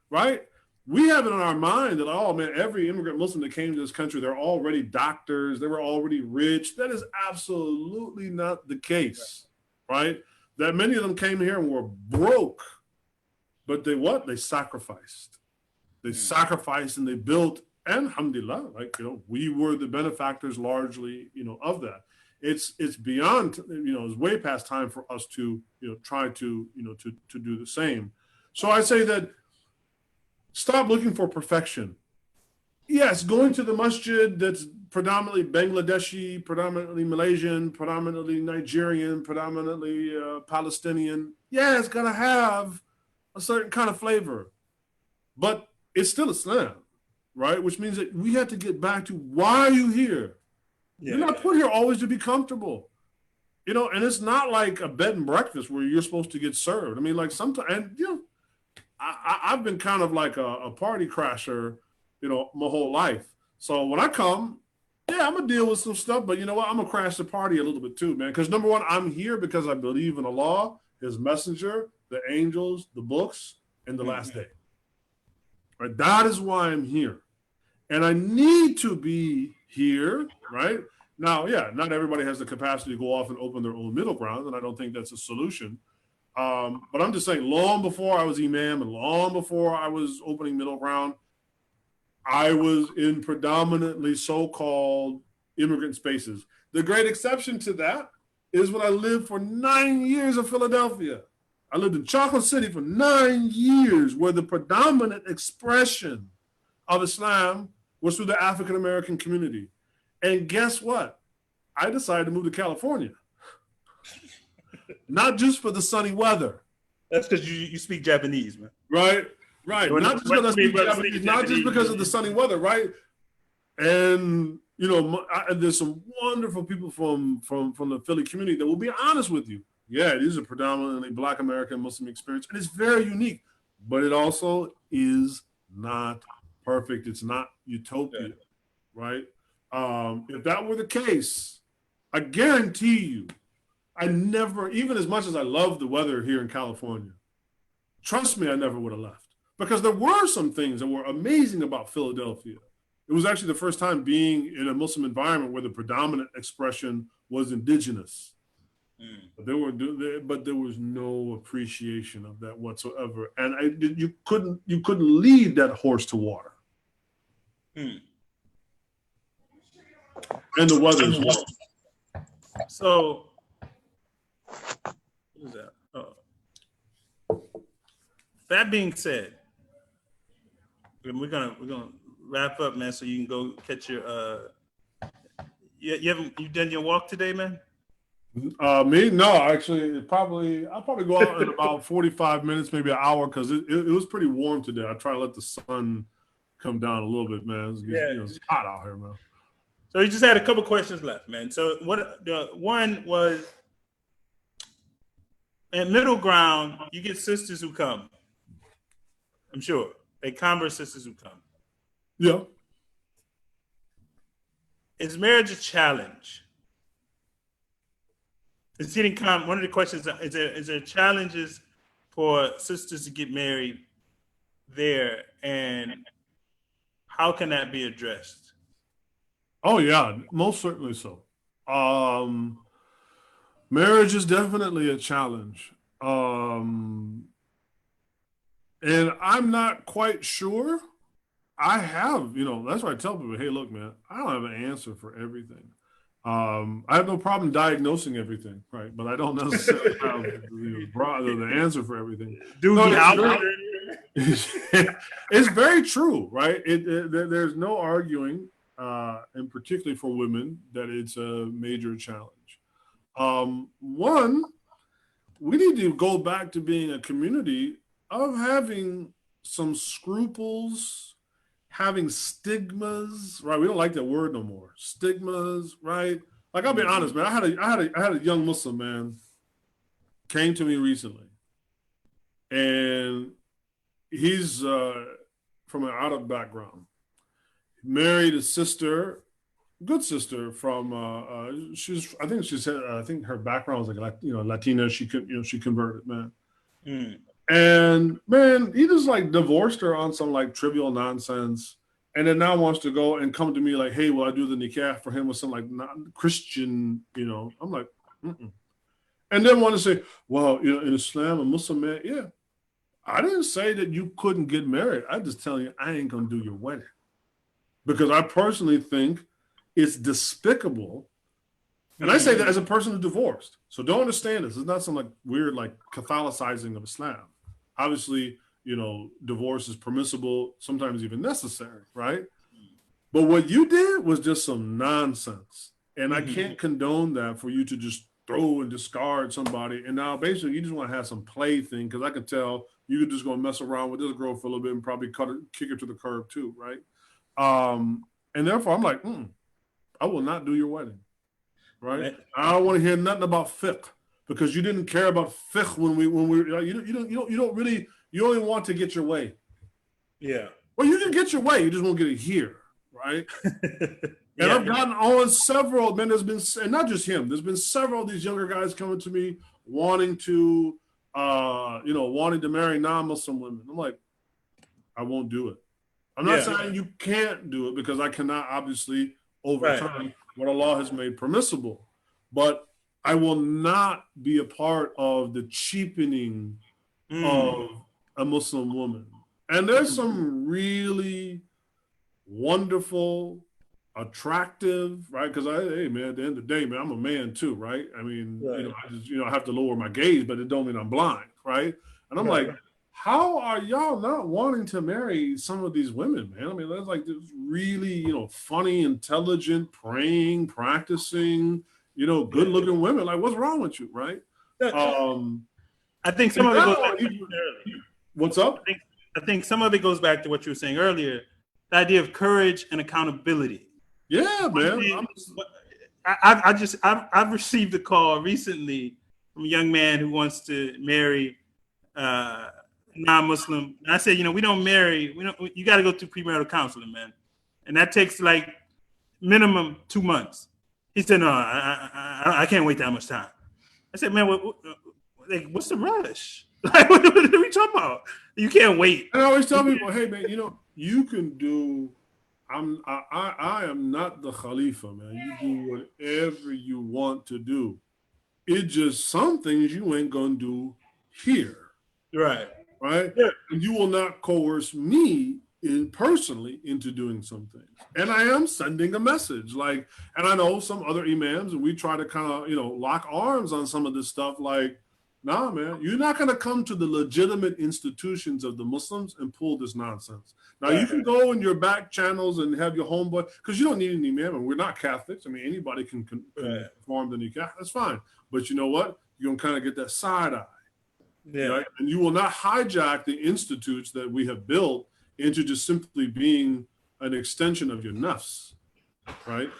right? We have it in our mind that, oh man, every immigrant Muslim that came to this country, they're already doctors, they were already rich. That is absolutely not the case, right? That many of them came here and were broke, but they what? They sacrificed. They sacrificed and they built, and alhamdulillah, like, you know, we were the benefactors largely, you know, of that. It's beyond, you know, it's way past time for us to, you know, try to, you know, to do the same. So I say that stop looking for perfection. Yes, going to the masjid that's predominantly Bangladeshi, predominantly Malaysian, predominantly Nigerian, predominantly Palestinian. Yeah, it's gonna have a certain kind of flavor, but it's still Islam, right? Which means that we have to get back to, why are you here? You're not put here always to be comfortable, you know. And it's not like a bed and breakfast where you're supposed to get served. I mean, like sometimes, and you know, I've been kind of like a party crasher, you know, my whole life. So when I come, yeah, I'm gonna deal with some stuff, but you know what? I'm gonna crash the party a little bit too, man. Because number one, I'm here because I believe in Allah, His Messenger, the angels, the books, and the last day. Right? That is why I'm here, and I need to be here, right? Now, yeah, not everybody has the capacity to go off and open their own middle ground, and I don't think that's a solution. But I'm just saying, long before I was Imam and long before I was opening middle ground, I was in predominantly so-called immigrant spaces. The great exception to that is when I lived for 9 years in Philadelphia. I lived in Chocolate City for 9 years, where the predominant expression of Islam was through the African-American community. And guess what? I decided to move to California. Not just for the sunny weather. That's because you speak Japanese, man. Right. Not just because I speak Japanese, not just because of the sunny weather, right? And, you know, there's some wonderful people from the Philly community that will be honest with you. Yeah, it is a predominantly Black American Muslim experience, and it's very unique, but it also is not perfect. It's not utopia, right? If that were the case, I guarantee you, I never, even as much as I love the weather here in California, trust me, I never would have left. Because there were some things that were amazing about Philadelphia. It was actually the first time being in a Muslim environment where the predominant expression was indigenous. But there was no appreciation of that whatsoever, and you couldn't lead that horse to water. And the weather as well. So, what is that? That being said, we're gonna wrap up, man. So you can go catch your. You done your walk today, man? Me? No, actually, I'll probably go out in about 45 minutes, maybe an hour, because it was pretty warm today. I try to let the sun come down a little bit, man. It's hot out here, man. So you just had a couple questions left, man. So one was, at middle ground, you get sisters who come. I'm sure they convert sisters who come. Yeah. Is marriage a challenge? One of the questions is there challenges for sisters to get married there, and how can that be addressed? Oh yeah, most certainly so. Marriage is definitely a challenge, and I'm not quite sure. I have, that's why I tell people, hey, look, man, I don't have an answer for everything. I have no problem diagnosing everything, right? But I don't necessarily have the answer for everything. It's very true, right? There's no arguing, and particularly for women, that it's a major challenge. One, we need to go back to being a community of having some scruples having stigmas, right? We don't like that word no more. Stigmas, right? Like I'll be honest, man. I had a young Muslim man came to me recently, and he's from an Arab background. Married a sister, good sister from she's I think she said I think her background was like Latina. She could she converted, man. Mm. And man, he just like divorced her on some like trivial nonsense, and then now wants to go and come to me like, hey, will I do the nikah for him with some like Christian, I'm like, mm-mm. And then want to say, well, in Islam, a Muslim man, yeah. I didn't say that you couldn't get married. I'm just telling you, I ain't gonna do your wedding because I personally think it's despicable. And I say that as a person who's divorced. So don't understand this. It's not some like weird like Catholicizing of Islam. Obviously, divorce is permissible, sometimes even necessary, right? But what you did was just some nonsense. And I can't condone that for you to just throw and discard somebody. And now basically you just want to have some play thing because I could tell you could just go mess around with this girl for a little bit and probably kick her to the curb too, right? And therefore I'm like, I will not do your wedding. Right? I don't want to hear nothing about fiqh because you didn't care about fiqh when we you don't really you only want to get your way. Yeah. Well, you can get your way, you just won't get it here, right? And I've gotten on several, man, there's been, and not just him, there's been several of these younger guys coming to me wanting to marry non-Muslim women. I'm like, I won't do it. I'm not saying you can't do it because I cannot obviously overturn what Allah has made permissible, but I will not be a part of the cheapening of a Muslim woman. And there's some really wonderful, attractive, right? Because hey man, at the end of the day, man, I'm a man too, right? I mean, I have to lower my gaze, but it don't mean I'm blind, right? And I'm like, how are y'all not wanting to marry some of these women, man? I mean, that's like this really, funny, intelligent, praying, practicing, good-looking women. Like, what's wrong with you, right? I think some of it goes back to what's up? I think some of it goes back to what you were saying earlier, the idea of courage and accountability. Yeah, man. I've received a call recently from a young man who wants to marry non-Muslim. And I said, we don't marry. You got to go through premarital counseling, man, and that takes like minimum 2 months. He said, no, I can't wait that much time. I said, man, what's the rush? Like, what are we talking about? You can't wait. And I always tell people, hey, man, you can do. I am not the Khalifa, man. You do whatever you want to do. It's just some things you ain't gonna do here. Right. Yeah. And you will not coerce me personally into doing some things. And I am sending a message. And I know some other imams, and we try to kind of, lock arms on some of this stuff. Like, nah, man, you're not going to come to the legitimate institutions of the Muslims and pull this nonsense. Now, you can go in your back channels and have your homeboy, because you don't need an imam, and we're not Catholics. I mean, anybody can perform the nikah. That's fine. But you know what? You're going to kind of get that side eye. Yeah. Right? And you will not hijack the institutes that we have built into just simply being an extension of your nafs, right?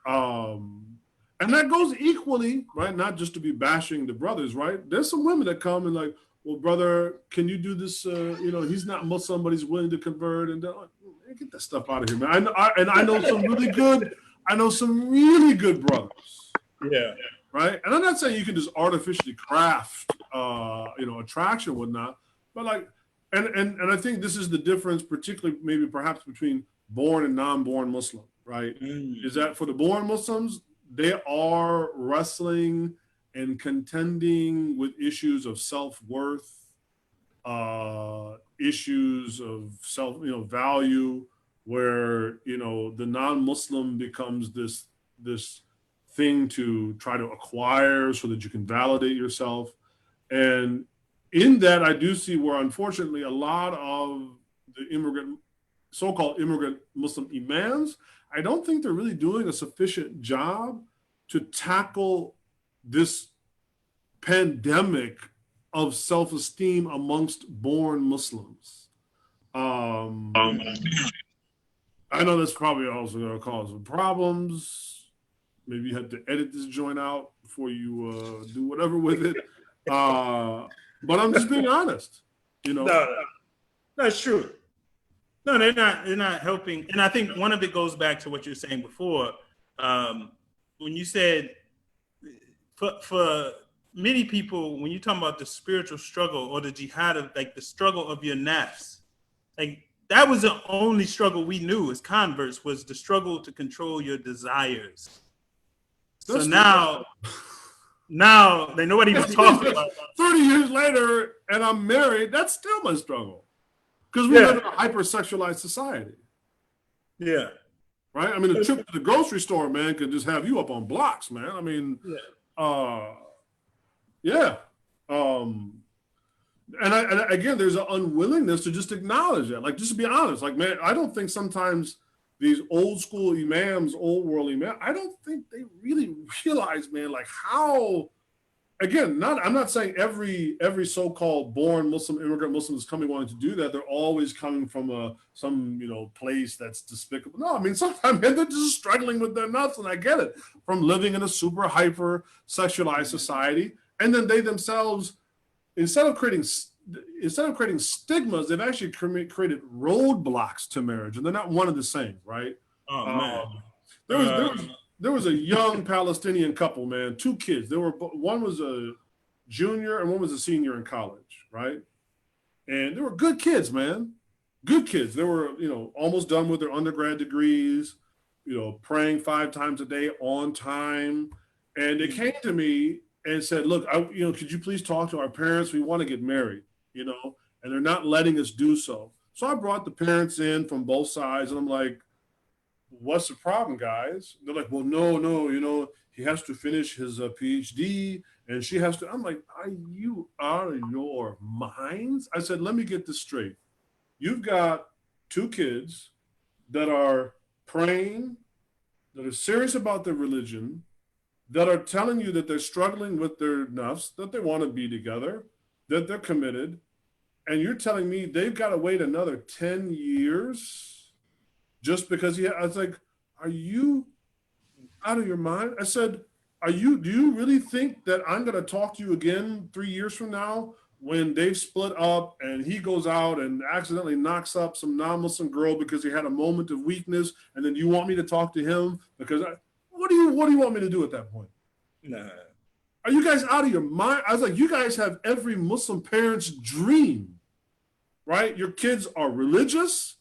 And that goes equally, right? Not just to be bashing the brothers, right? There's some women that come and like, well, brother, can you do this? He's not Muslim, but he's willing to convert. And they're like, get that stuff out of here, man. I know some really good brothers. Yeah. Right. And I'm not saying you can just artificially craft, attraction and whatnot, but like, and I think this is the difference, particularly maybe perhaps between born and non-born Muslim, right? Is that for the born Muslims, they are wrestling and contending with issues of self-worth, issues of value, where, the non-Muslim becomes this thing to try to acquire so that you can validate yourself. And in that, I do see where, unfortunately, a lot of the so-called immigrant Muslim imams, I don't think they're really doing a sufficient job to tackle this pandemic of self-esteem amongst born Muslims. I know that's probably also going to cause some problems. Maybe you have to edit this joint out before you do whatever with it. But I'm just being honest. No, that's true. No, they're not. They're not helping. And I think one of it goes back to what you were saying before, when you said for many people, when you talk about the spiritual struggle or the jihad of like the struggle of your nafs, like that was the only struggle we knew as converts, was the struggle to control your desires. So now like nobody even talks about it. 30 years later, and I'm married, that's still my struggle. Because we live in a hypersexualized society. Yeah. Right? I mean, a trip to the grocery store, man, could just have you up on blocks, man. I mean, And again, there's an unwillingness to just acknowledge that. Like, just to be honest, like, man, I don't think sometimes these old school imams, old world imams, I don't think they really realize, man, like how, again, I'm not saying every so-called born Muslim, immigrant Muslim is coming wanting to do that. They're always coming from some place that's despicable. No, I mean, sometimes they're just struggling with their nuts, and I get it, from living in a super hyper sexualized society. And then they themselves, instead of creating stigmas, they've actually created roadblocks to marriage, and they're not one and the same, right? Oh man, there was a young Palestinian couple, man, 2 kids. One was a junior and one was a senior in college, right? And they were good kids, man, good kids. They were, almost done with their undergrad degrees, praying 5 times a day on time, and they came to me and said, look, could you please talk to our parents? We want to get married, and they're not letting us do so. So I brought the parents in from both sides, and I'm like, what's the problem, guys? They're like, well, no, he has to finish his PhD, and she has to. I'm like, are you out of your minds? I said, let me get this straight. You've got 2 kids that are praying, that are serious about their religion, that are telling you that they're struggling with their nafs, that they want to be together, that they're committed, and you're telling me they've got to wait another 10 years just because I was like, are you out of your mind? I said, do you really think that I'm going to talk to you again 3 years from now when they've split up and he goes out and accidentally knocks up some non-Muslim girl because he had a moment of weakness, and then you want me to talk to him because what do you want me to do at that point? Nah. Are you guys out of your mind? I was like, you guys have every Muslim parent's dream, right? Your kids are religious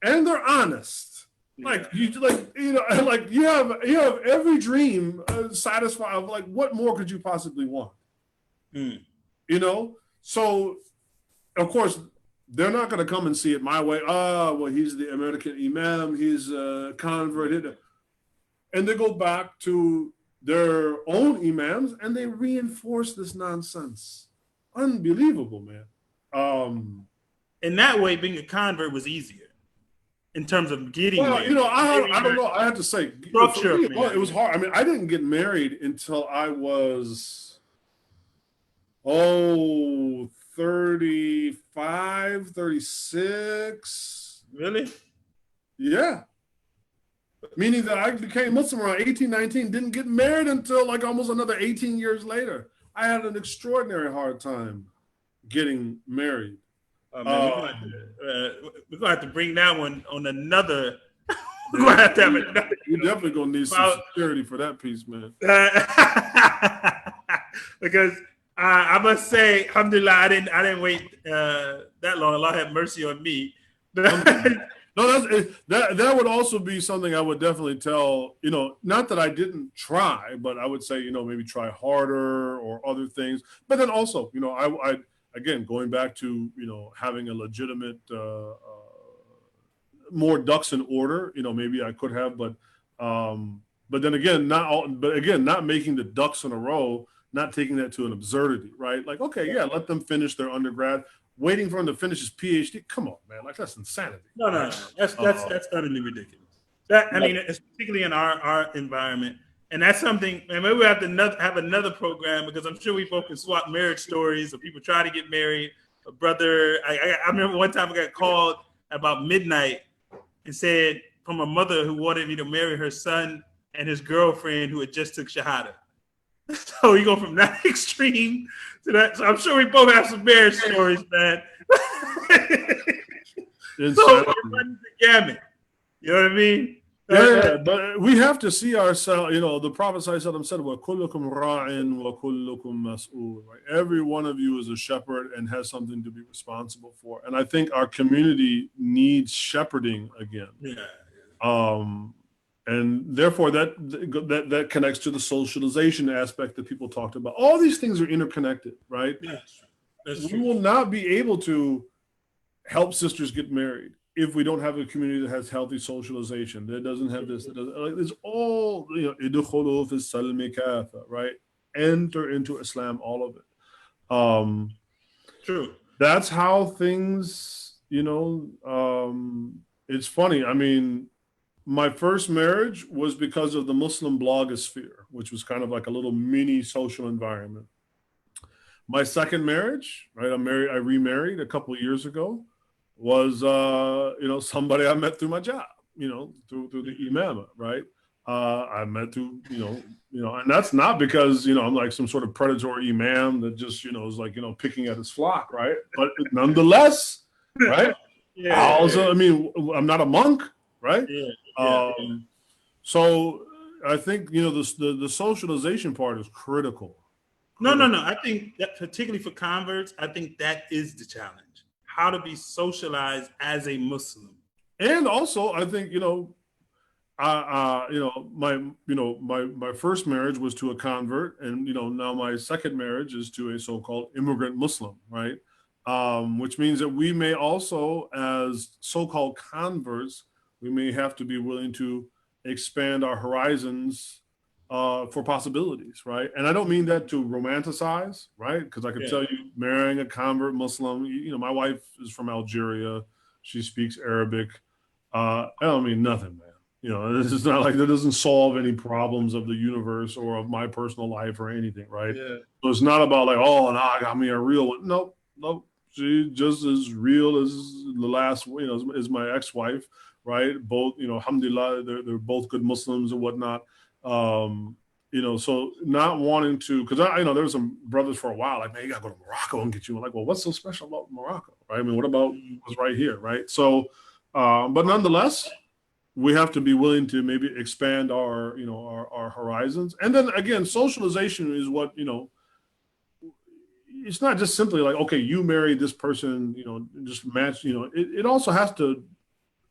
and they're honest. Yeah. You have every dream satisfied. Like, what more could you possibly want? So of course they're not going to come and see it my way. Well, he's the American Imam. He's a convert. And they go back to their own imams and they reinforce this nonsense. Unbelievable, man. In that way, being a convert was easier in terms of getting married. I don't know. I have to say, structure. It was hard. I mean, I didn't get married until I was 35, 36. Really? Yeah. Meaning that I became Muslim around 18, 19, didn't get married until like almost another 18 years later. I had an extraordinary hard time getting married. We're going to have to bring that one on another. We're going to have another. You're definitely going to need some security for that piece, man. Because I must say, alhamdulillah, I didn't wait that long. Allah have mercy on me. No, that would also be something I would definitely tell, not that I didn't try, but I would say, maybe try harder or other things. But then also, I again, going back to, having a legitimate, more ducks in order, maybe I could have, but then again, not making the ducks in a row, not taking that to an absurdity, right? Like, okay, yeah, let them finish their undergrad. Waiting for him to finish his PhD. Come on, man. Like, that's insanity. No. That's utterly ridiculous. It's particularly in our environment. And that's something, and maybe we have to have another program, because I'm sure we both can swap marriage stories of people trying to get married. A brother, I remember one time I got called about midnight and said, from a mother who wanted me to marry her son and his girlfriend who had just took Shahada. So you go from that extreme to that. So I'm sure we both have some marriage stories, man. So it runs the gamut. You know what I mean? Yeah, but we have to see ourselves, you know, the Prophet said, وَكُلُّكُمْ رَاعٍ وَكُلُّكُمْ مَسْئُولٌ. Right? Every one of you is a shepherd and has something to be responsible for. And I think our community needs shepherding again. Yeah. And therefore that connects to the socialization aspect that people talked about. All these things are interconnected, right? That's we true. will not be able to help sisters get married if we don't have a community that has healthy socialization, that doesn't have this, it's all, you know, right? Enter into Islam, all of it. True. That's how things, you know, it's funny. I mean, my first marriage was because of the Muslim blogosphere, which was kind of like a little mini social environment. My second marriage, right? I remarried a couple of years ago, was you know, somebody I met through my job, you know, through the Imam, right? I met through, you know, and that's not because, you know, I'm like some sort of predatory Imam that just, you know, is like, you know, picking at his flock, right? But nonetheless, right? I mean, I'm not a monk, right? So I think, you know, the socialization part is critical. No. I think that particularly for converts, I think that is the challenge. How to be socialized as a Muslim. And also, I think, you know, my first marriage was to a convert, and you know, now my second marriage is to a so-called immigrant Muslim, right? Which means that we may also, as so-called converts, we may have to be willing to expand our horizons for possibilities, right? And I don't mean that to romanticize, right? Because I can tell you, marrying a convert Muslim, you know, my wife is from Algeria, she speaks Arabic. I don't mean nothing, man. You know, this is not like that doesn't solve any problems of the universe or of my personal life or anything, right? So it's not about like, oh, no, I got me a real one. Nope. She just as real as the last, you know, is my ex-wife, right? Both, you know, alhamdulillah, they're both good Muslims and whatnot. You know, so not wanting to, because I, you know, there were some brothers for a while, like, man, you gotta go to Morocco and get you. I'm like, well, what's so special about Morocco, right? I mean, what about what's right here, right? So, but nonetheless, we have to be willing to maybe expand our, you know, our horizons. And then again, socialization is what, you know, it's not just simply like, okay, you marry this person, you know, just match, you know, it also has to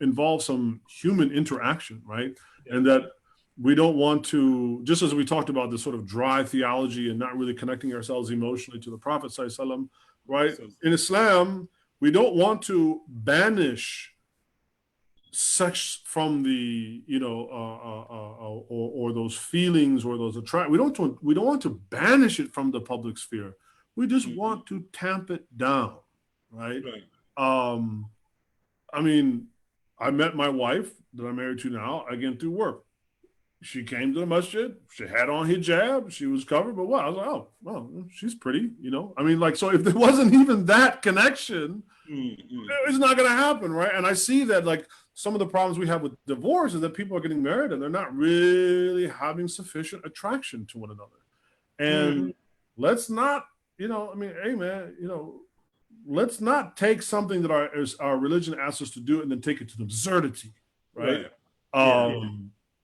involve some human interaction, right? And that we don't want to, just as we talked about this sort of dry theology and not really connecting ourselves emotionally to the Prophet ﷺ, right? In Islam, we don't want to banish sex from the, you know, or those feelings or those attract. We don't want to banish it from the public sphere. We just want to tamp it down, right? I mean, I met my wife that I'm married to now again through work. She came to the masjid. She had on hijab. She was covered, but what? I was like, oh, well, she's pretty, you know. I mean, like, so if there wasn't even that connection, it's not going to happen, right? And I see that, like, some of the problems we have with divorce is that people are getting married and they're not really having sufficient attraction to one another. And let's not, you know, I mean, hey, man, you know, let's not take something that our religion asks us to do and then take it to the absurdity, right?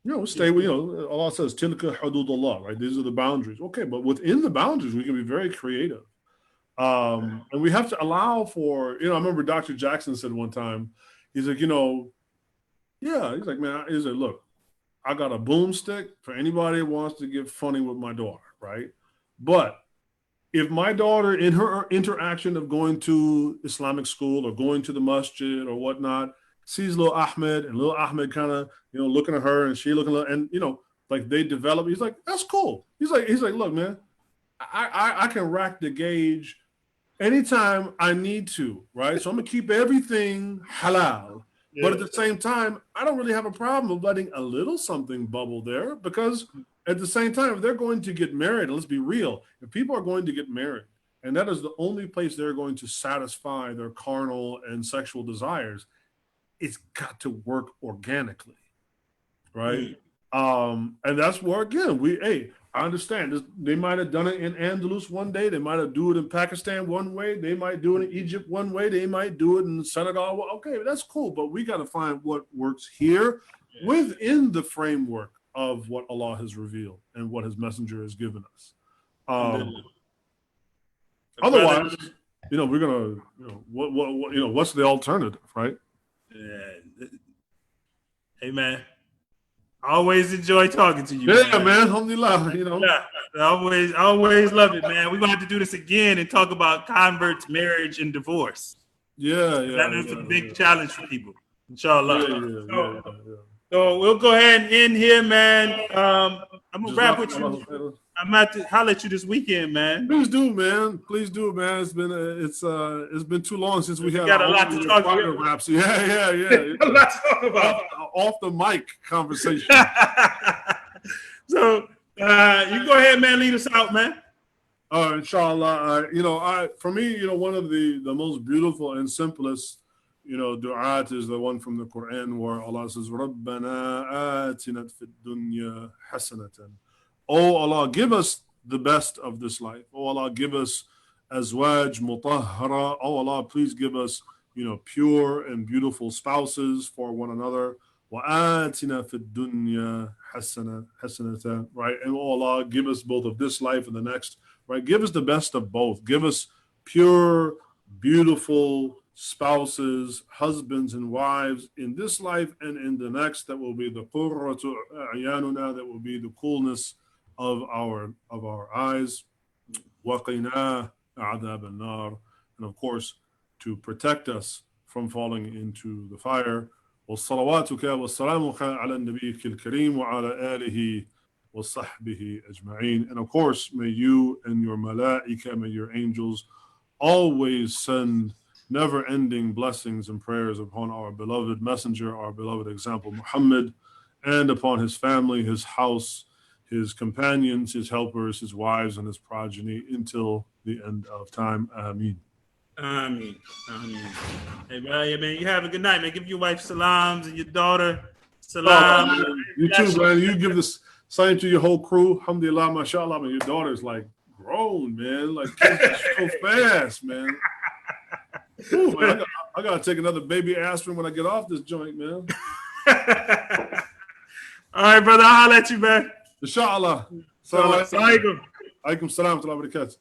You know, stay with, you know, Allah says, tilka hududullah, right? These are the boundaries. Okay, but within the boundaries, we can be very creative. And we have to allow for, you know, I remember Dr. Jackson said one time, he's like, you know, yeah, he's like, man, he's like, look, I got a boomstick for anybody who wants to get funny with my daughter, right? But if my daughter, in her interaction of going to Islamic school or going to the masjid or whatnot, sees little Ahmed and little Ahmed kind of, you know, looking at her and she looking at, and, you know, like they develop, he's like, that's cool. He's like, look, man, I can rack the gauge anytime I need to, right? So I'm gonna keep everything halal. But at the same time, I don't really have a problem with letting a little something bubble there, because at the same time, if they're going to get married, and let's be real, if people are going to get married, and that is the only place they're going to satisfy their carnal and sexual desires, it's got to work organically, right? And that's where again I understand this. They might have done it in Andalus one day. They might have do it in Pakistan one way. They might do it in Egypt one way. They might do it in Senegal. Okay, that's cool. But we got to find what works here within the framework of what Allah has revealed and what His Messenger has given us. Otherwise, we're gonna, what's the alternative, right? Yeah. Hey, man. I always enjoy talking to you. Yeah, man. Alhamdulillah, Yeah, I always love it, man. We're gonna have to do this again and talk about converts, marriage, and divorce. Yeah. That is a big challenge for people. Inshallah. Yeah. So we'll go ahead and end here, man. I'm gonna wrap with you. I'm about to holler at you this weekend, man. Please do, man. It's been too long since we had got a lot to talk about. Raps. Yeah. A lot to talk about. Off the mic conversation. So you go ahead, man. Lead us out, man. Inshallah. For me, one of the most beautiful and simplest, du'at is the one from the Quran where Allah says, "Rabbana atina fid dunya hasanatan." Oh Allah, give us the best of this life. Oh Allah, give us azwaj mutahhara. Oh Allah, please give us, pure and beautiful spouses for one another. Wa atina fid dunya hasanatan. Right? And oh Allah, give us both of this life and the next. Right? Give us the best of both. Give us pure, beautiful spouses, husbands and wives in this life and in the next. That will be the qurratu a'yanuna, that will be the coolness of our eyes. Waqina a'dab an-nar, and of course to protect us from falling into the fire. وصلواتك وسلامك على نبيك الكريم وعلى آله وصحبه أجمعين. And of course, may you and your malaika, may your angels always send never-ending blessings and prayers upon our beloved messenger, our beloved example Muhammad, and upon his family, his house, his companions, his helpers, his wives, and his progeny until the end of time. Ameen. Ameen. Hey, man, you have a good night, man. Give your wife salams and your daughter salam. You too, man. You give this same to your whole crew. Alhamdulillah, mashallah. Man, your daughter's like grown, man. Like kids so fast, man. Ooh, man, I gotta take another baby aspirin when I get off this joint, man. All right, brother. I'll holler at you, man. Inshallah. Assalamu alaikum. Alaikum salam wa rahmatullahi wa barakatuh.